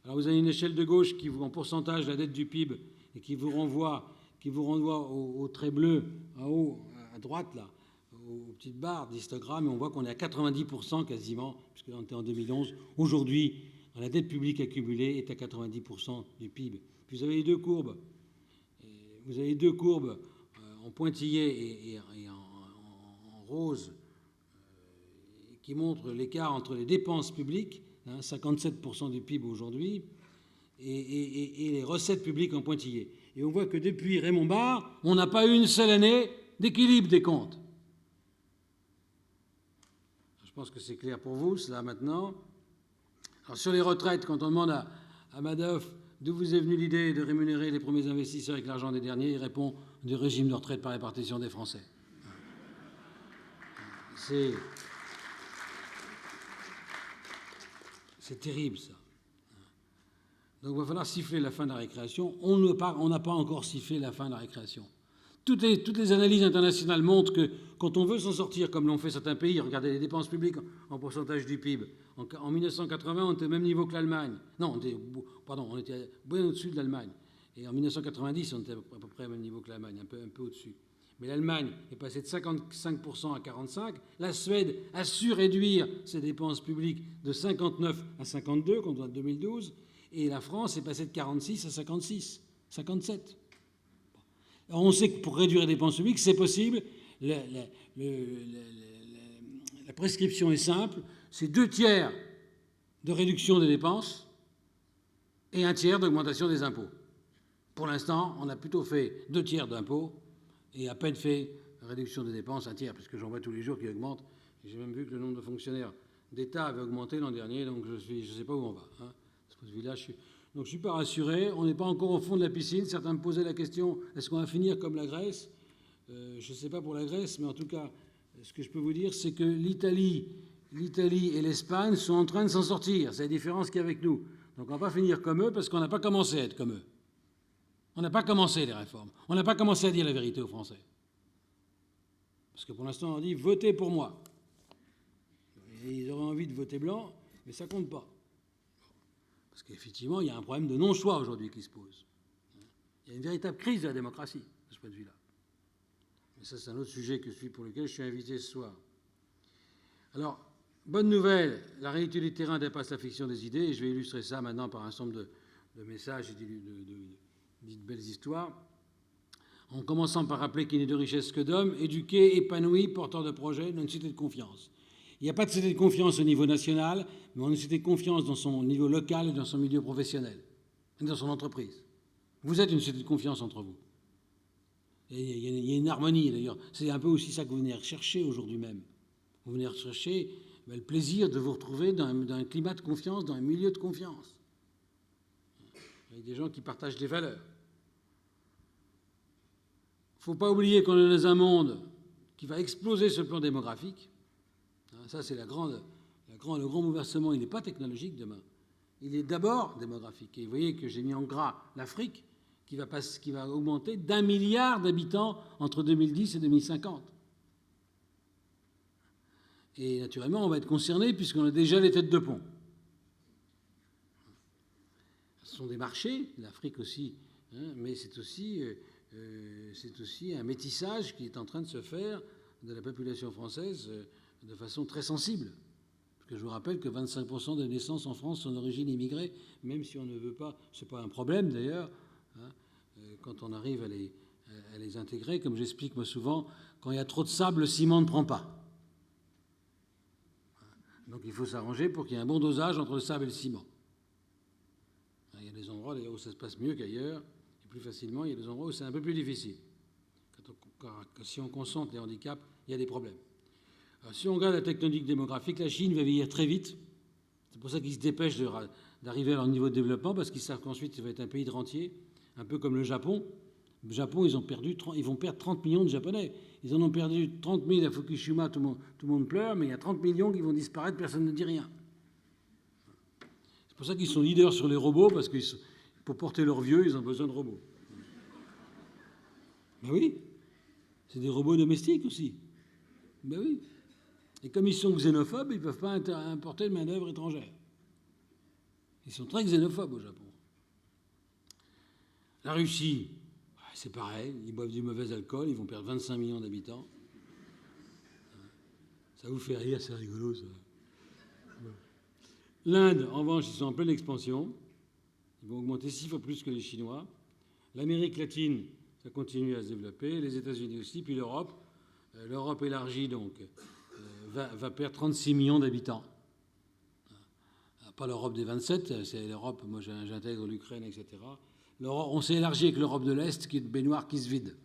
Alors vous avez une échelle de gauche qui vous en pourcentage la dette du PIB et qui vous renvoie au trait bleu en haut à droite là, aux petites barres d'histogramme, et on voit qu'on est à 90% quasiment, puisque là on était en 2011. Aujourd'hui, la dette publique accumulée est à 90% du PIB. Puis vous avez les deux courbes. Vous avez deux courbes en pointillé et en rose qui montrent l'écart entre les dépenses publiques, 57% du PIB aujourd'hui, et les recettes publiques en pointillé. Et on voit que depuis Raymond Barre, on n'a pas eu une seule année d'équilibre des comptes. Je pense que c'est clair pour vous, cela, maintenant. Alors, sur les retraites, quand on demande à Madoff d'où vous est venue l'idée de rémunérer les premiers investisseurs avec l'argent des derniers, il répond du régime de retraite par répartition des Français. C'est terrible, ça. Donc il va falloir siffler la fin de la récréation. On n'a pas encore sifflé la fin de la récréation. Toutes les analyses internationales montrent que quand on veut s'en sortir, comme l'ont fait certains pays, regardez les dépenses publiques en pourcentage du PIB. En 1980, on était au même niveau que l'Allemagne. Non, on était bien au-dessus de l'Allemagne. Et en 1990, on était à peu près au même niveau que l'Allemagne, un peu au-dessus. Mais l'Allemagne est passée de 55% à 45%. La Suède a su réduire ses dépenses publiques de 59 à 52, quand on est en 2012. Et la France est passée de 46 à 56, 57. Alors on sait que pour réduire les dépenses publiques, c'est possible. La prescription est simple. C'est 2/3 de réduction des dépenses et 1/3 d'augmentation des impôts. Pour l'instant, on a plutôt fait 2/3 d'impôts et à peine fait réduction des dépenses, 1/3, parce que j'en vois tous les jours qui augmentent. J'ai même vu que le nombre de fonctionnaires d'État avait augmenté l'an dernier, donc je ne sais pas où on va. De ce point-là, je ne suis pas rassuré. On n'est pas encore au fond de la piscine. Certains me posaient la question, est-ce qu'on va finir comme la Grèce ? Je ne sais pas pour la Grèce, mais en tout cas, ce que je peux vous dire, c'est que l'Italie et l'Espagne sont en train de s'en sortir. C'est la différence qu'il y a avec nous. Donc on ne va pas finir comme eux parce qu'on n'a pas commencé à être comme eux. On n'a pas commencé les réformes. On n'a pas commencé à dire la vérité aux Français. Parce que pour l'instant, on dit « votez pour moi ». Et ils auraient envie de voter blanc, mais ça ne compte pas. Parce qu'effectivement, il y a un problème de non-choix aujourd'hui qui se pose. Il y a une véritable crise de la démocratie, de ce point de vue-là. Mais ça, c'est un autre sujet pour lequel je suis invité ce soir. Alors, bonne nouvelle, la réalité du terrain dépasse la fiction des idées, et je vais illustrer ça maintenant par un certain nombre de messages et de belles histoires, en commençant par rappeler qu'il n'est de richesse que d'hommes, éduqués, épanouis, porteurs de projets, dans une société de confiance. Il n'y a pas de société de confiance au niveau national, mais on a une société de confiance dans son niveau local et dans son milieu professionnel, et dans son entreprise. Vous êtes une société de confiance entre vous. Et il y a une harmonie, d'ailleurs. C'est un peu aussi ça que vous venez rechercher aujourd'hui même. Vous venez rechercher le plaisir de vous retrouver dans un climat de confiance, dans un milieu de confiance, avec des gens qui partagent des valeurs. Il ne faut pas oublier qu'on est dans un monde qui va exploser sur le plan démographique. Ça, c'est le grand bouleversement. Il n'est pas technologique demain. Il est d'abord démographique. Et vous voyez que j'ai mis en gras l'Afrique, qui va augmenter d'1 milliard d'habitants entre 2010 et 2050. Et naturellement, on va être concerné puisqu'on a déjà les têtes de pont. Ce sont des marchés, l'Afrique aussi, mais c'est aussi un métissage qui est en train de se faire de la population française de façon très sensible. Parce que je vous rappelle que 25% des naissances en France sont d'origine immigrée, même si on ne veut pas, ce n'est pas un problème d'ailleurs, quand on arrive à les intégrer. Comme j'explique moi souvent, quand il y a trop de sable, le ciment ne prend pas. Donc il faut s'arranger pour qu'il y ait un bon dosage entre le sable et le ciment. Il y a des endroits où ça se passe mieux qu'ailleurs, et plus facilement, il y a des endroits où c'est un peu plus difficile. Si on concentre les handicaps, il y a des problèmes. Alors, si on regarde la tectonique démographique, la Chine va vieillir très vite. C'est pour ça qu'ils se dépêchent d'arriver à leur niveau de développement, parce qu'ils savent qu'ensuite, ça va être un pays de rentier, un peu comme le Japon. Le Japon, ils vont perdre 30 millions de Japonais. Ils en ont perdu 30 000 à Fukushima, tout le monde pleure, mais il y a 30 millions qui vont disparaître, personne ne dit rien. C'est pour ça qu'ils sont leaders sur les robots, parce que pour porter leurs vieux, ils ont besoin de robots. Ben oui, c'est des robots domestiques aussi. Ben oui. Et comme ils sont xénophobes, ils ne peuvent pas importer de main-d'œuvre étrangère. Ils sont très xénophobes au Japon. La Russie, c'est pareil, ils boivent du mauvais alcool, ils vont perdre 25 millions d'habitants. Ça vous fait rire, c'est rigolo ça. L'Inde, en revanche, ils sont en pleine expansion. Ils vont augmenter 6 fois plus que les Chinois. L'Amérique latine, ça continue à se développer. Les États-Unis aussi. Puis l'Europe. L'Europe élargie, donc, va perdre 36 millions d'habitants. Pas l'Europe des 27, c'est l'Europe, moi j'intègre l'Ukraine, etc. On s'est élargi avec l'Europe de l'Est, qui est une baignoire qui se vide.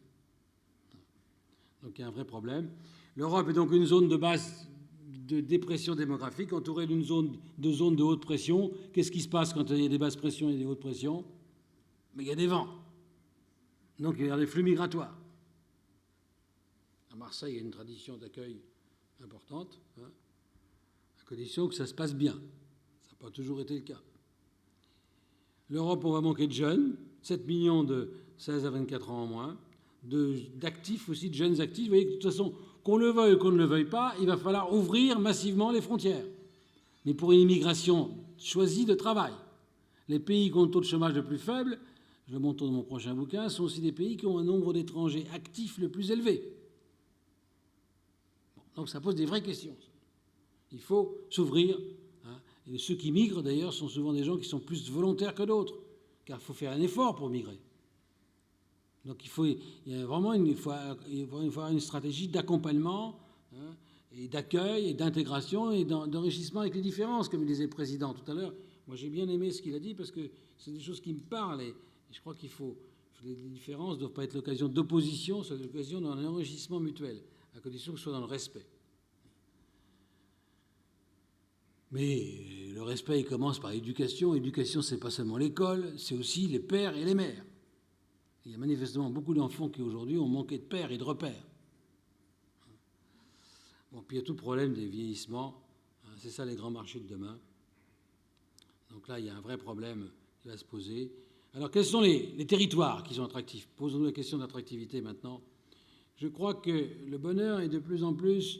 Donc il y a un vrai problème. L'Europe est donc une zone de base de dépression démographique, entourée d'une zone de haute pression. Qu'est-ce qui se passe quand il y a des basses pressions et des hautes pressions? Mais il y a des vents. Donc il y a des flux migratoires. À Marseille, il y a une tradition d'accueil importante, à condition que ça se passe bien. Ça n'a pas toujours été le cas. L'Europe, on va manquer de jeunes, 7 millions de 16 à 24 ans en moins, d'actifs aussi, de jeunes actifs. Vous voyez que de toute façon, qu'on le veuille ou qu'on ne le veuille pas, il va falloir ouvrir massivement les frontières. Mais pour une immigration choisie de travail. Les pays qui ont le taux de chômage le plus faible, je le montre dans mon prochain bouquin, sont aussi des pays qui ont un nombre d'étrangers actifs le plus élevé. Donc ça pose des vraies questions. Il faut s'ouvrir. Et ceux qui migrent, d'ailleurs, sont souvent des gens qui sont plus volontaires que d'autres, car il faut faire un effort pour migrer. Donc il y a vraiment il faut avoir une stratégie d'accompagnement, et d'accueil, et d'intégration, et d'enrichissement avec les différences, comme le disait le président tout à l'heure. Moi, j'ai bien aimé ce qu'il a dit, parce que c'est des choses qui me parlent, et je crois les différences ne doivent pas être l'occasion d'opposition, c'est l'occasion d'un enrichissement mutuel, à condition que ce soit dans le respect. Mais le respect, il commence par l'éducation. L'éducation, ce n'est pas seulement l'école, c'est aussi les pères et les mères. Il y a manifestement beaucoup d'enfants qui, aujourd'hui, ont manqué de pères et de repères. Bon, puis il y a tout le problème des vieillissements. C'est ça les grands marchés de demain. Donc là, il y a un vrai problème qui va se poser. Alors, quels sont les territoires qui sont attractifs? Posons-nous la question d'attractivité maintenant. Je crois que le bonheur est de plus en plus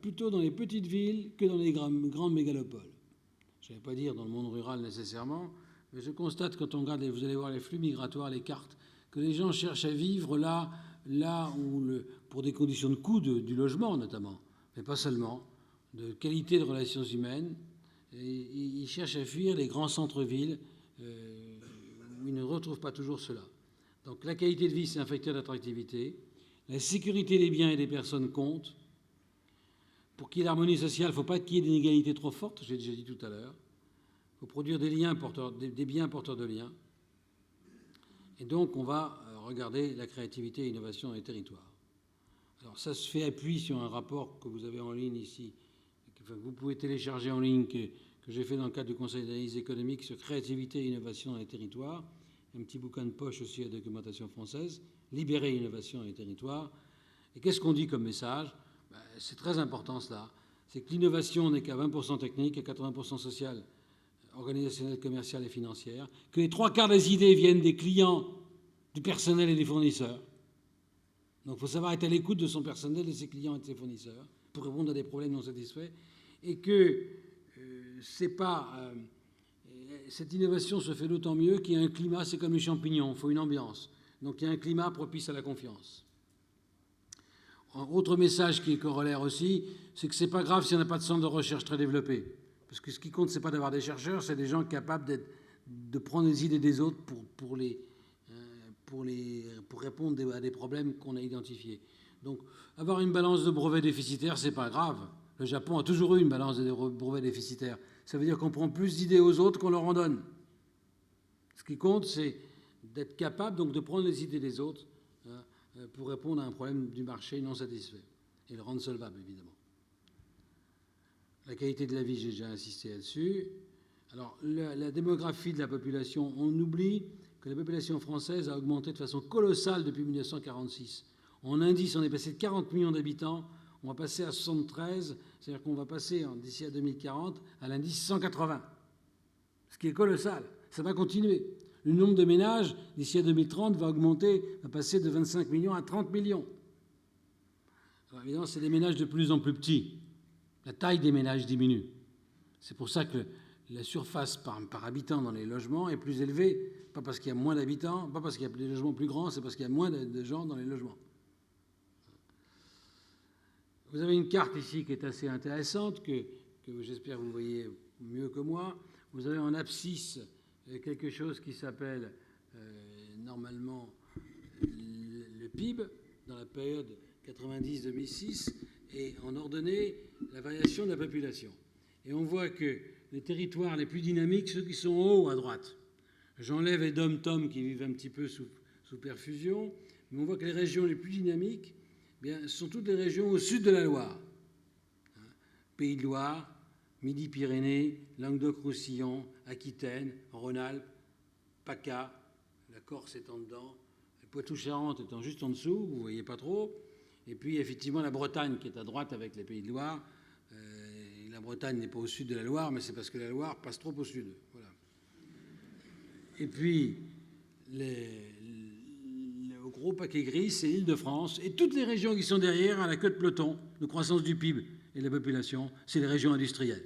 plutôt dans les petites villes que dans les grandes mégalopoles. Je ne vais pas dire dans le monde rural nécessairement, mais je constate quand on regarde, vous allez voir les flux migratoires, les cartes, que les gens cherchent à vivre là où, pour des conditions de coût du logement notamment, mais pas seulement, de qualité de relations humaines, et ils cherchent à fuir les grands centres-villes où ils ne retrouvent pas toujours cela. Donc la qualité de vie, c'est un facteur d'attractivité. La sécurité des biens et des personnes compte. Pour qu'il y ait l'harmonie sociale, il ne faut pas qu'il y ait d'inégalités trop fortes, j'ai déjà dit tout à l'heure. Il faut produire des biens porteurs de liens. Et donc, on va regarder la créativité et l'innovation dans les territoires. Alors, ça se fait appui sur un rapport que vous avez en ligne ici, que vous pouvez télécharger en ligne, que j'ai fait dans le cadre du Conseil d'analyse économique sur créativité et innovation dans les territoires. Un petit bouquin de poche aussi à la documentation française, libérer l'innovation dans les territoires. Et qu'est-ce qu'on dit comme message? C'est très important cela. C'est que l'innovation n'est qu'à 20% technique, à 80% sociale, organisationnelle, commerciale et financière, que les 3/4 des idées viennent des clients, du personnel et des fournisseurs. Donc il faut savoir être à l'écoute de son personnel, de ses clients et de ses fournisseurs pour répondre à des problèmes non satisfaits. Et que cette innovation se fait d'autant mieux qu'il y a un climat, c'est comme les champignons, il faut une ambiance. Donc il y a un climat propice à la confiance. Autre message qui est corollaire aussi, c'est que ce n'est pas grave s'il n'y en a pas de centre de recherche très développé. Parce que ce qui compte, ce n'est pas d'avoir des chercheurs, c'est des gens capables de prendre les idées des autres pour répondre à des problèmes qu'on a identifiés. Donc, avoir une balance de brevets déficitaire, ce n'est pas grave. Le Japon a toujours eu une balance de brevets déficitaire. Ça veut dire qu'on prend plus d'idées aux autres qu'on leur en donne. Ce qui compte, c'est d'être capable donc, de prendre les idées des autres pour répondre à un problème du marché non satisfait et le rendre solvable, évidemment. La qualité de la vie, j'ai déjà insisté là-dessus. Alors, la démographie de la population, on oublie que la population française a augmenté de façon colossale depuis 1946. En indice, on est passé de 40 millions d'habitants, on va passer à 73, c'est-à-dire qu'on va passer d'ici à 2040 à l'indice 180, ce qui est colossal. Ça va continuer. le nombre de ménages, d'ici à 2030, va augmenter, va passer de 25 millions à 30 millions. Alors évidemment, c'est des ménages de plus en plus petits. La taille des ménages diminue. C'est pour ça que la surface par habitant dans les logements est plus élevée, pas parce qu'il y a moins d'habitants, pas parce qu'il y a des logements plus grands, c'est parce qu'il y a moins de gens dans les logements. Vous avez une carte ici qui est assez intéressante, que j'espère vous voyez mieux que moi. Vous avez en abscisse quelque chose qui s'appelle normalement le PIB dans la période 90-2006 et en ordonnée la variation de la population. Et on voit que les territoires les plus dynamiques, ceux qui sont en haut à droite, j'enlève les dom-tom qui vivent un petit peu sous perfusion, mais on voit que les régions les plus dynamiques, bien, ce sont toutes les régions au sud de la Loire. Pays de Loire, Midi-Pyrénées, Languedoc-Roussillon, Aquitaine, Rhône-Alpes, PACA, la Corse étant dedans, le Poitou-Charentes étant juste en dessous, vous ne voyez pas trop, et puis effectivement la Bretagne qui est à droite avec les Pays de Loire. La Bretagne n'est pas au sud de la Loire, mais c'est parce que la Loire passe trop au sud. Voilà. Et puis, le gros paquet gris, c'est l'Île-de-France. Et toutes les régions qui sont derrière, à la queue de peloton de croissance du PIB et de la population, c'est les régions industrielles.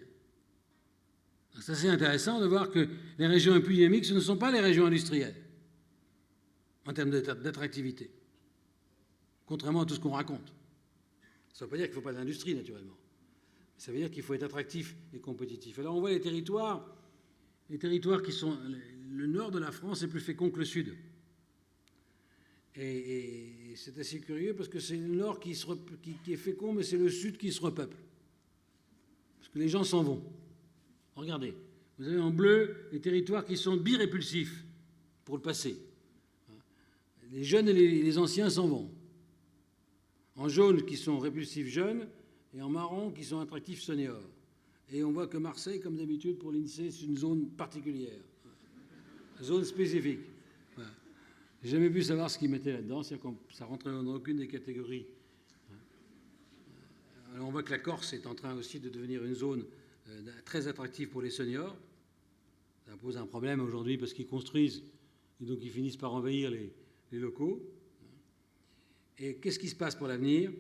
C'est assez intéressant de voir que les régions les plus dynamiques, ce ne sont pas les régions industrielles, en termes d'attractivité, contrairement à tout ce qu'on raconte. Ça ne veut pas dire qu'il ne faut pas d'industrie, naturellement. Ça veut dire qu'il faut être attractif et compétitif. Alors on voit les territoires qui sont... Le nord de la France est plus fécond que le sud. Et c'est assez curieux parce que c'est le nord qui est fécond, mais c'est le sud qui se repeuple. Parce que les gens s'en vont. Regardez, vous avez en bleu les territoires qui sont birépulsifs pour le passé. Les jeunes et les anciens s'en vont. En jaune, qui sont répulsifs jeunes, et en marron, qui sont attractifs seniors. Et on voit que Marseille, comme d'habitude pour l'INSEE, c'est une zone particulière, zone spécifique. Voilà. J'ai jamais pu savoir ce qu'ils mettaient là-dedans, c'est-à-dire que ça rentrait dans aucune des catégories. Alors on voit que la Corse est en train aussi de devenir une zone très attractive pour les seniors. Ça pose un problème aujourd'hui parce qu'ils construisent, et donc ils finissent par envahir les locaux. Et qu'est-ce qui se passe pour l'avenir ?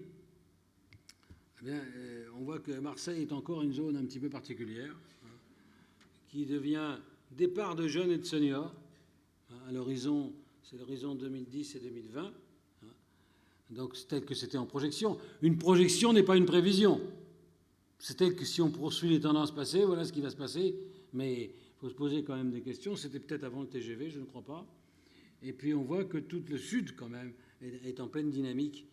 Eh bien, on voit que Marseille est encore une zone un petit peu particulière, qui devient départ de jeunes et de seniors. À l'horizon, c'est l'horizon 2010 et 2020. Donc, c'est tel que c'était en projection. Une projection n'est pas une prévision. C'est tel que si on poursuit les tendances passées, voilà ce qui va se passer. Mais il faut se poser quand même des questions. C'était peut-être avant le TGV, je ne crois pas. Et puis, on voit que tout le sud, quand même, est en pleine dynamique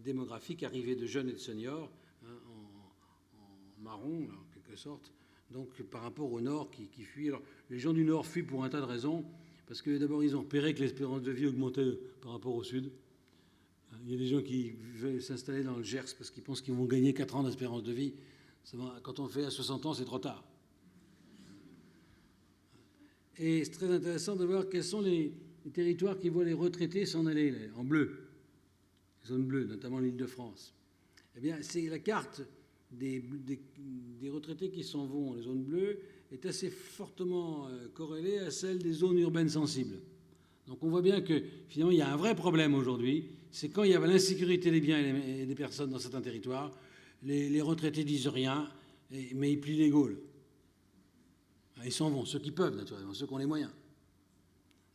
démographique, arrivée de jeunes et de seniors, en marron, en quelque sorte, donc par rapport au nord qui fuit. Alors, les gens du nord fuient pour un tas de raisons, parce que d'abord ils ont repéré que l'espérance de vie augmentait par rapport au sud. Il y a des gens qui veulent s'installer dans le Gers parce qu'ils pensent qu'ils vont gagner 4 ans d'espérance de vie. Quand on fait à 60 ans, c'est trop tard. Et c'est très intéressant de voir quels sont les territoires qui voient les retraités s'en aller en bleu, les zones bleues, notamment l'Île-de-France. Eh bien, c'est la carte des retraités qui s'en vont, les zones bleues, est assez fortement corrélée à celle des zones urbaines sensibles. Donc on voit bien que finalement il y a un vrai problème aujourd'hui, c'est quand il y a l'insécurité des biens et des personnes dans certains territoires, les retraités disent rien, mais ils plient les Gaules. Ils s'en vont, ceux qui peuvent naturellement, ceux qui ont les moyens.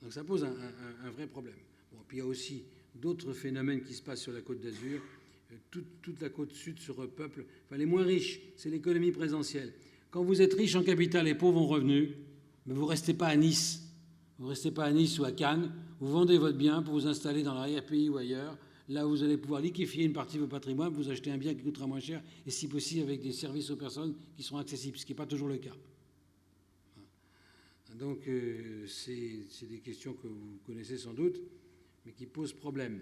Donc ça pose un vrai problème. Bon, puis il y a aussi d'autres phénomènes qui se passent sur la Côte d'Azur. Toute la côte sud se repeuple. Enfin, les moins riches, c'est l'économie présentielle. Quand vous êtes riche en capital et pauvre en revenus, mais vous ne restez pas à Nice. Vous ne restez pas à Nice ou à Cannes. Vous vendez votre bien pour vous installer dans l'arrière-pays ou ailleurs. Là, vous allez pouvoir liquéfier une partie de votre patrimoine, vous acheter un bien qui coûtera moins cher et si possible avec des services aux personnes qui seront accessibles, ce qui n'est pas toujours le cas. Donc, c'est des questions que vous connaissez sans doute, mais qui posent problème.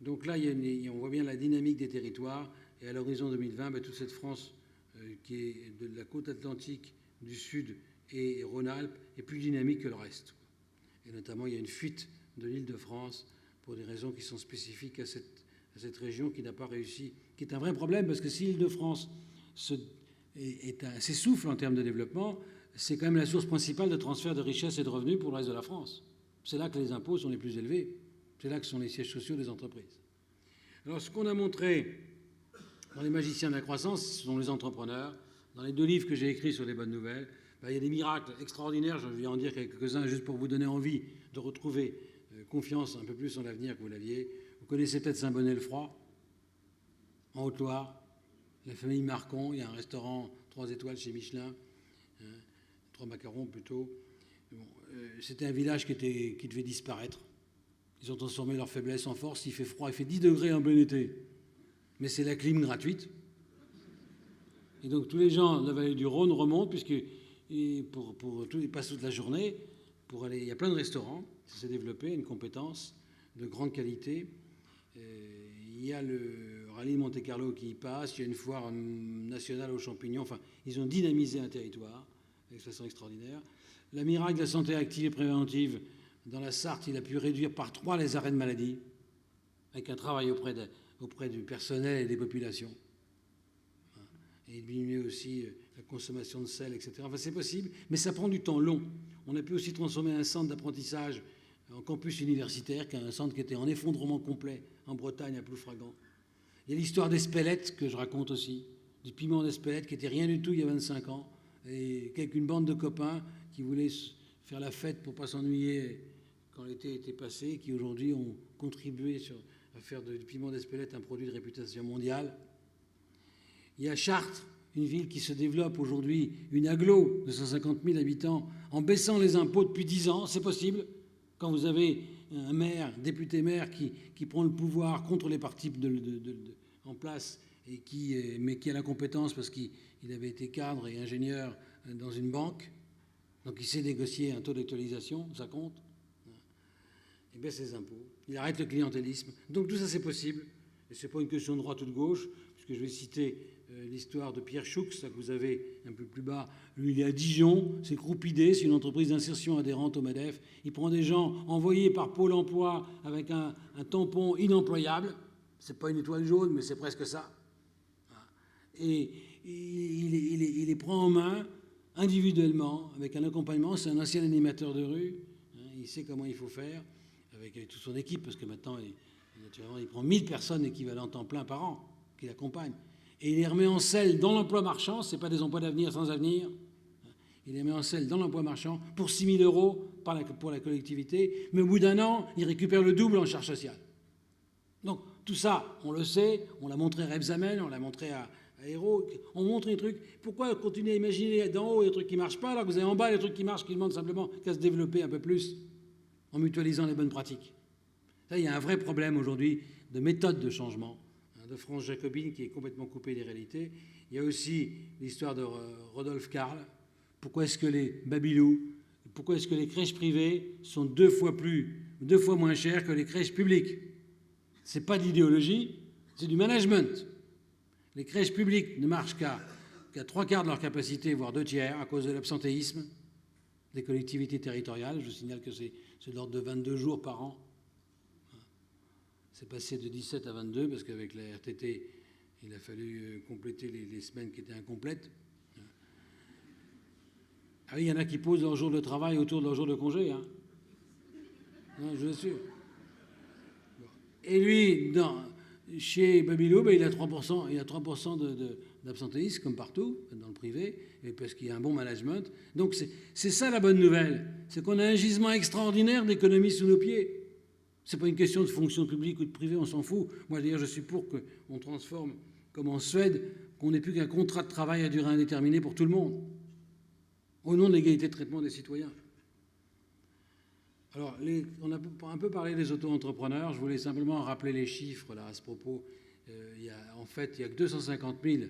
Donc là, on voit bien la dynamique des territoires. Et à l'horizon 2020, toute cette France qui est de la côte atlantique du sud et Rhône-Alpes est plus dynamique que le reste. Et notamment, il y a une fuite de l'Île-de-France pour des raisons qui sont spécifiques à cette région qui n'a pas réussi, qui est un vrai problème, parce que si l'Île-de-France s'essouffle en termes de développement, c'est quand même la source principale de transfert de richesses et de revenus pour le reste de la France. C'est là que les impôts sont les plus élevés. C'est là que sont les sièges sociaux des entreprises. Alors, ce qu'on a montré dans Les magiciens de la croissance, ce sont les entrepreneurs. Dans les 2 livres que j'ai écrits sur les bonnes nouvelles, il y a des miracles extraordinaires. Je vais en dire quelques-uns juste pour vous donner envie de retrouver confiance un peu plus en l'avenir que vous l'aviez. Vous connaissez peut-être Saint-Bonnet-le-Froid, en Haute-Loire. La famille Marcon, il y a un restaurant 3 étoiles chez Michelin, 3 macarons plutôt. Bon, c'était un village qui devait disparaître. Ils ont transformé leur faiblesse en force. Il fait froid, il fait 10 degrés en plein été. Mais c'est la clim gratuite. Et donc tous les gens de la vallée du Rhône remontent, ils passent toute la journée pour aller. Il y a plein de restaurants. Ça s'est développé, une compétence de grande qualité. Il y a le rallye Monte-Carlo qui y passe. Il y a une foire nationale aux champignons. Enfin, ils ont dynamisé un territoire de façon extraordinaire. La miracle de la santé active et préventive, dans la Sarthe, il a pu réduire par 3 les arrêts de maladie, avec un travail auprès du personnel et des populations. Et diminuer aussi la consommation de sel, etc. Enfin, c'est possible, mais ça prend du temps long. On a pu aussi transformer un centre d'apprentissage en campus universitaire, qui est un centre qui était en effondrement complet en Bretagne, à Ploufragan. Il y a l'histoire d'Espelette, que je raconte aussi, du piment d'Espelette, qui était rien du tout il y a 25 ans, et une bande de copains qui voulaient faire la fête pour ne pas s'ennuyer quand l'été était passé, qui aujourd'hui ont contribué à faire du piment d'Espelette un produit de réputation mondiale. Il y a Chartres, une ville qui se développe aujourd'hui, une agglo de 150 000 habitants, en baissant les impôts depuis 10 ans. C'est possible quand vous avez un maire, député-maire, qui prend le pouvoir contre les partis en place, mais qui a la compétence parce qu'il avait été cadre et ingénieur dans une banque. Donc il sait négocier un taux d'actualisation, ça compte. Il baisse les impôts, il arrête le clientélisme. Donc tout ça, c'est possible. Et ce n'est pas une question de droite ou de gauche, puisque je vais citer l'histoire de Pierre Choux, ça que vous avez un peu plus bas. Lui, il est à Dijon, c'est Croupidé, c'est une entreprise d'insertion adhérente au MEDEF. Il prend des gens envoyés par Pôle emploi avec un tampon inemployable. Ce n'est pas une étoile jaune, mais c'est presque ça. Et il les prend en main individuellement, avec un accompagnement. C'est un ancien animateur de rue. Il sait comment il faut faire, avec toute son équipe, parce que maintenant, naturellement, il prend 1000 personnes équivalentes temps plein par an qui l'accompagnent. Et il les remet en selle dans l'emploi marchand. Ce n'est pas des emplois d'avenir sans avenir. Il les met en selle dans l'emploi marchand pour 6 000 € pour la collectivité. Mais au bout d'un an, il récupère le double en charge sociale. Donc, tout ça, on le sait. On l'a montré à Rebsamen, on l'a montré à Hérault. On montre les trucs. Pourquoi continuer à imaginer d'en haut les trucs qui ne marchent pas, alors que vous avez en bas les trucs qui marchent, qui demandent simplement qu'à se développer un peu plus en mutualisant les bonnes pratiques. Là, il y a un vrai problème aujourd'hui de méthode de changement, de France jacobine qui est complètement coupée des réalités. Il y a aussi l'histoire de Rodolphe Karl. Pourquoi est-ce que les babylous, pourquoi est-ce que les crèches privées sont 2 fois moins chères que les crèches publiques? Ce n'est pas d'idéologie, c'est du management. Les crèches publiques ne marchent qu'à 3/4 de leur capacité, voire 2/3, à cause de l'absentéisme des collectivités territoriales. Je vous signale que c'est de l'ordre de 22 jours par an. C'est passé de 17 à 22 parce qu'avec la RTT, il a fallu compléter les semaines qui étaient incomplètes. Ah oui, il y en a qui posent leur jour de travail autour de leur jour de congé. Hein. Non, je vous assure. Et lui, chez Babylou, il a 3%, d'absentéisme, comme partout, dans le privé, et parce qu'il y a un bon management. Donc c'est ça la bonne nouvelle. C'est qu'on a un gisement extraordinaire d'économie sous nos pieds. Ce n'est pas une question de fonction publique ou de privé, on s'en fout. Moi, d'ailleurs, je suis pour qu'on transforme, comme en Suède, qu'on n'ait plus qu'un contrat de travail à durée indéterminée pour tout le monde, au nom de l'égalité de traitement des citoyens. Alors, on a un peu parlé des auto-entrepreneurs. Je voulais simplement rappeler les chiffres là, à ce propos. Il y a que 250 000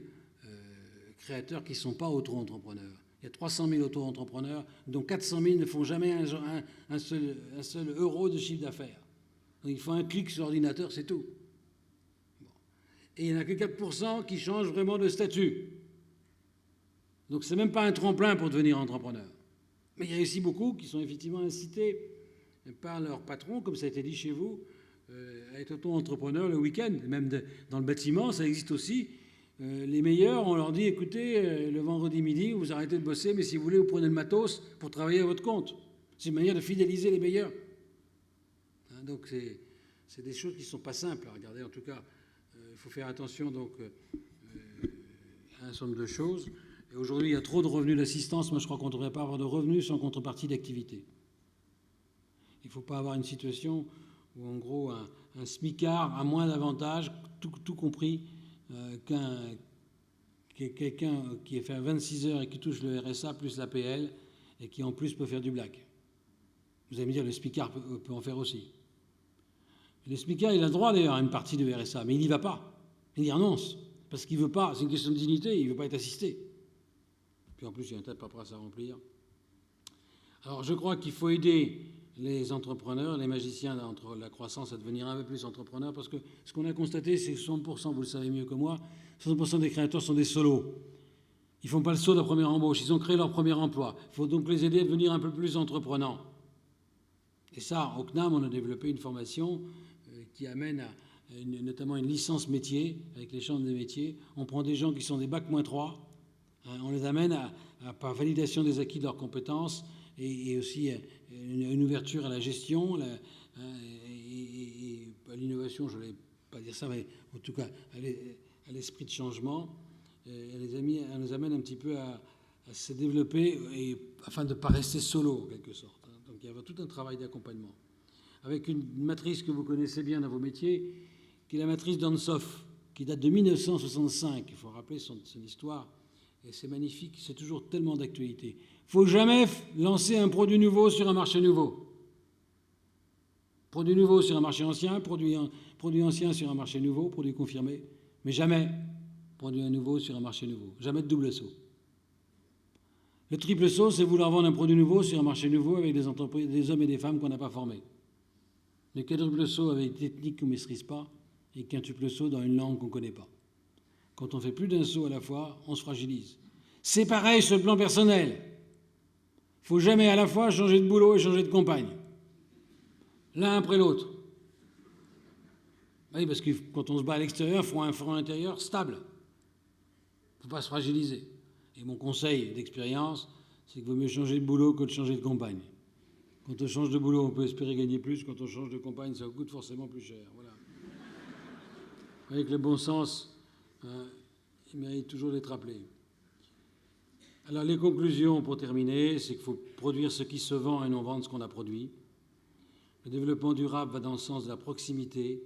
créateurs qui ne sont pas auto-entrepreneurs. Il y a 300 000 auto-entrepreneurs, dont 400 000 ne font jamais un seul euro de chiffre d'affaires. Donc, il faut un clic sur l'ordinateur, c'est tout. Bon. Et il n'y en a que 4% qui changent vraiment de statut. Donc, ce n'est même pas un tremplin pour devenir entrepreneur. Mais il y a aussi beaucoup qui sont effectivement incités par leur patron, comme ça a été dit chez vous, à être auto-entrepreneur le week-end. Même dans le bâtiment, ça existe aussi. Les meilleurs, on leur dit, écoutez, le vendredi midi, vous arrêtez de bosser, mais si vous voulez, vous prenez le matos pour travailler à votre compte. C'est une manière de fidéliser les meilleurs. hein. Donc c'est des choses qui ne sont pas simples à regarder. En tout cas, il faut faire attention donc, à un certain nombre de choses. Et aujourd'hui, il y a trop de revenus d'assistance. Moi, je crois qu'on ne devrait pas avoir de revenus sans contrepartie d'activité. Il ne faut pas avoir une situation où, en gros, un smicard a moins d'avantages, tout compris, quelqu'un qui fait 26 heures et qui touche le RSA plus l'APL et qui, en plus, peut faire du black. Vous allez me dire, le smicard peut en faire aussi. Le smicard, il a le droit, d'ailleurs, à une partie de RSA, mais il n'y va pas. Il y renonce. Parce qu'il ne veut pas, c'est une question de dignité, il ne veut pas être assisté. Puis en plus, il y a un tas de paperasse à remplir. Alors, je crois qu'il faut aider les entrepreneurs, les magiciens entre la croissance à devenir un peu plus entrepreneurs, parce que ce qu'on a constaté, c'est que 60%, vous le savez mieux que moi, 60% des créateurs sont des solos. Ils ne font pas le saut de la première embauche, ils ont créé leur premier emploi. Il faut donc les aider à devenir un peu plus entreprenants. Et ça, au CNAM, on a développé une formation qui amène à notamment une licence métier, avec les chambres des métiers. On prend des gens qui sont des bac-3, on les amène par validation des acquis de leurs compétences et aussi une ouverture à la gestion et à l'innovation, je ne vais pas dire ça, mais en tout cas à l'esprit de changement. Elle nous amène un petit peu à se développer afin de ne pas rester solo, en quelque sorte. Donc il y a tout un travail d'accompagnement. Avec une matrice que vous connaissez bien dans vos métiers, qui est la matrice d'Ansoff, qui date de 1965. Il faut rappeler son histoire. Et c'est magnifique, c'est toujours tellement d'actualité. Il ne faut jamais lancer un produit nouveau sur un marché nouveau. Produit nouveau sur un marché ancien, produit ancien sur un marché nouveau, produit confirmé. Mais jamais produit nouveau sur un marché nouveau. Jamais de double saut. Le triple saut, c'est vouloir vendre un produit nouveau sur un marché nouveau avec des entreprises, des hommes et des femmes qu'on n'a pas formés. Le quadruple saut avec des techniques qu'on ne maîtrise pas et quintuple saut dans une langue qu'on ne connaît pas. Quand on fait plus d'un saut à la fois, on se fragilise. C'est pareil sur le plan personnel. Il ne faut jamais à la fois changer de boulot et changer de compagne. L'un après l'autre. Oui, parce que quand on se bat à l'extérieur, il faut un front intérieur stable. Il ne faut pas se fragiliser. Et mon conseil d'expérience, c'est qu'il vaut mieux changer de boulot que de changer de compagne. Quand on change de boulot, on peut espérer gagner plus. Quand on change de compagne, ça coûte forcément plus cher. Voilà. Avec le bon sens, il mérite toujours d'être appelé. Alors les conclusions, pour terminer, c'est qu'il faut produire ce qui se vend et non vendre ce qu'on a produit. Le développement durable va dans le sens de la proximité,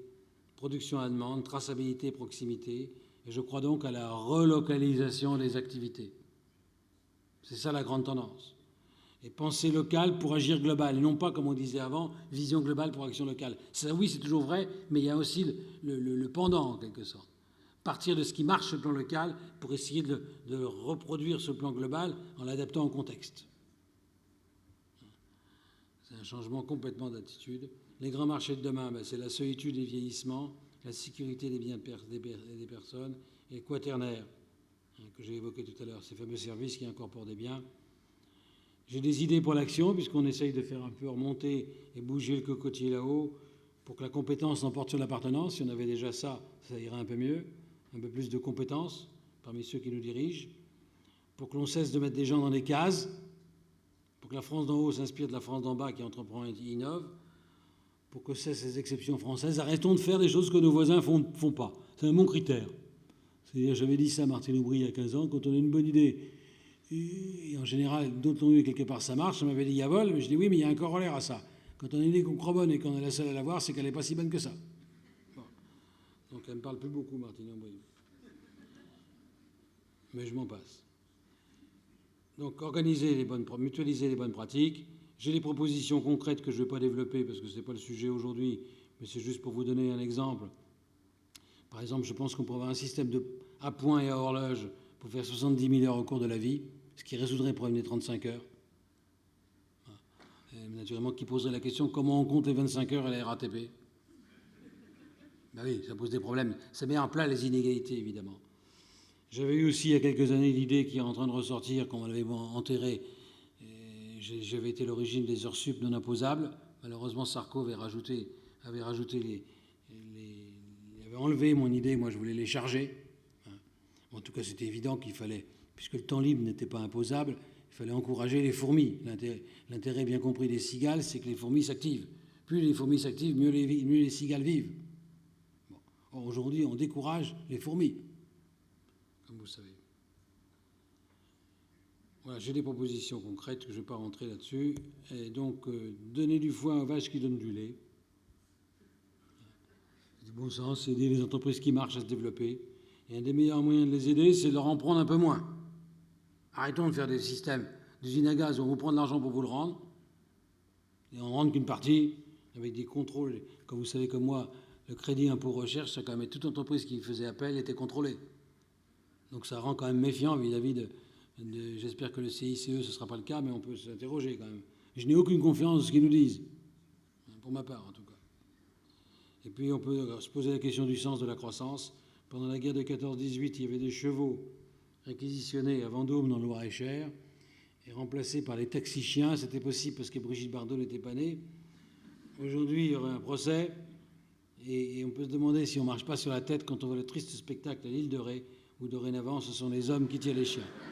production à demande, traçabilité, proximité, et je crois donc à la relocalisation des activités. C'est ça la grande tendance. Et penser local pour agir global, et non pas, comme on disait avant, vision globale pour action locale. Ça, oui, c'est toujours vrai, mais il y a aussi le pendant, en quelque sorte. Partir de ce qui marche sur le plan local pour essayer de reproduire ce plan global en l'adaptant au contexte. C'est un changement complètement d'attitude. Les grands marchés de demain, c'est la solitude et le vieillissement, la sécurité des biens des personnes et le quaternaire, que j'ai évoqué tout à l'heure, ces fameux services qui incorporent des biens. J'ai des idées pour l'action, puisqu'on essaye de faire un peu remonter et bouger le cocotier là-haut pour que la compétence l'emporte sur l'appartenance. Si on avait déjà ça, ça irait un peu mieux. Un peu plus de compétences parmi ceux qui nous dirigent, pour que l'on cesse de mettre des gens dans des cases, pour que la France d'en haut s'inspire de la France d'en bas qui entreprend et qui innove, pour que cessent ces exceptions françaises. Arrêtons de faire des choses que nos voisins ne font pas. C'est mon critère. C'est-à-dire, j'avais dit ça à Martine Aubry il y a 15 ans, quand on a une bonne idée, et en général, d'autres l'ont eu quelque part, ça marche, ça m'avait dit, il y a vol, mais je dis oui, mais il y a un corollaire à ça. Quand on a une idée qu'on croit bonne et qu'on est la seule à la voir, c'est qu'elle n'est pas si bonne que ça. Donc elle ne me parle plus beaucoup, Martine Aubry. Mais je m'en passe. Donc mutualiser les bonnes pratiques. J'ai des propositions concrètes que je ne vais pas développer parce que ce n'est pas le sujet aujourd'hui, mais c'est juste pour vous donner un exemple. Par exemple, je pense qu'on pourrait avoir un système à points et à horloge pour faire 70 000 heures au cours de la vie, ce qui résoudrait le problème des 35 heures. Et naturellement, qui poserait la question comment on compte les 25 heures et la RATP. Ben oui, ça pose des problèmes. Ça met en plat les inégalités, évidemment. J'avais eu aussi il y a quelques années l'idée qui est en train de ressortir, qu'on avait enterrée. J'avais été l'origine des heures sup non imposables. Malheureusement, Sarko avait enlevé mon idée. Moi, je voulais les charger. En tout cas, c'était évident qu'il fallait, puisque le temps libre n'était pas imposable, il fallait encourager les fourmis. L'intérêt bien compris des cigales, c'est que les fourmis s'activent. Plus les fourmis s'activent, mieux les cigales vivent. Bon. Or, aujourd'hui, on décourage les fourmis, comme vous savez. Voilà, j'ai des propositions concrètes que je ne vais pas rentrer là-dessus. Et donc, donner du foin aux vaches qui donnent du lait. C'est du bon sens, c'est aider les entreprises qui marchent à se développer. Et un des meilleurs moyens de les aider, c'est de leur en prendre un peu moins. Arrêtons de faire des systèmes d'usines à gaz où on vous prend de l'argent pour vous le rendre, et on ne rend qu'une partie, avec des contrôles. Comme vous savez comme moi, le crédit impôt recherche, ça quand même, toute entreprise qui faisait appel était contrôlée. Donc ça rend quand même méfiant vis-à-vis de j'espère que le CICE, ce ne sera pas le cas, mais on peut s'interroger quand même. Je n'ai aucune confiance dans ce qu'ils nous disent, pour ma part en tout cas. Et puis on peut se poser la question du sens de la croissance. Pendant la guerre de 14-18, il y avait des chevaux réquisitionnés à Vendôme dans le Loir-et-Cher et remplacés par les taxis-chiens. C'était possible parce que Brigitte Bardot n'était pas née. Aujourd'hui, il y aurait un procès et on peut se demander si on ne marche pas sur la tête quand on voit le triste spectacle à l'île de Ré où dorénavant ce sont les hommes qui tirent les chiens.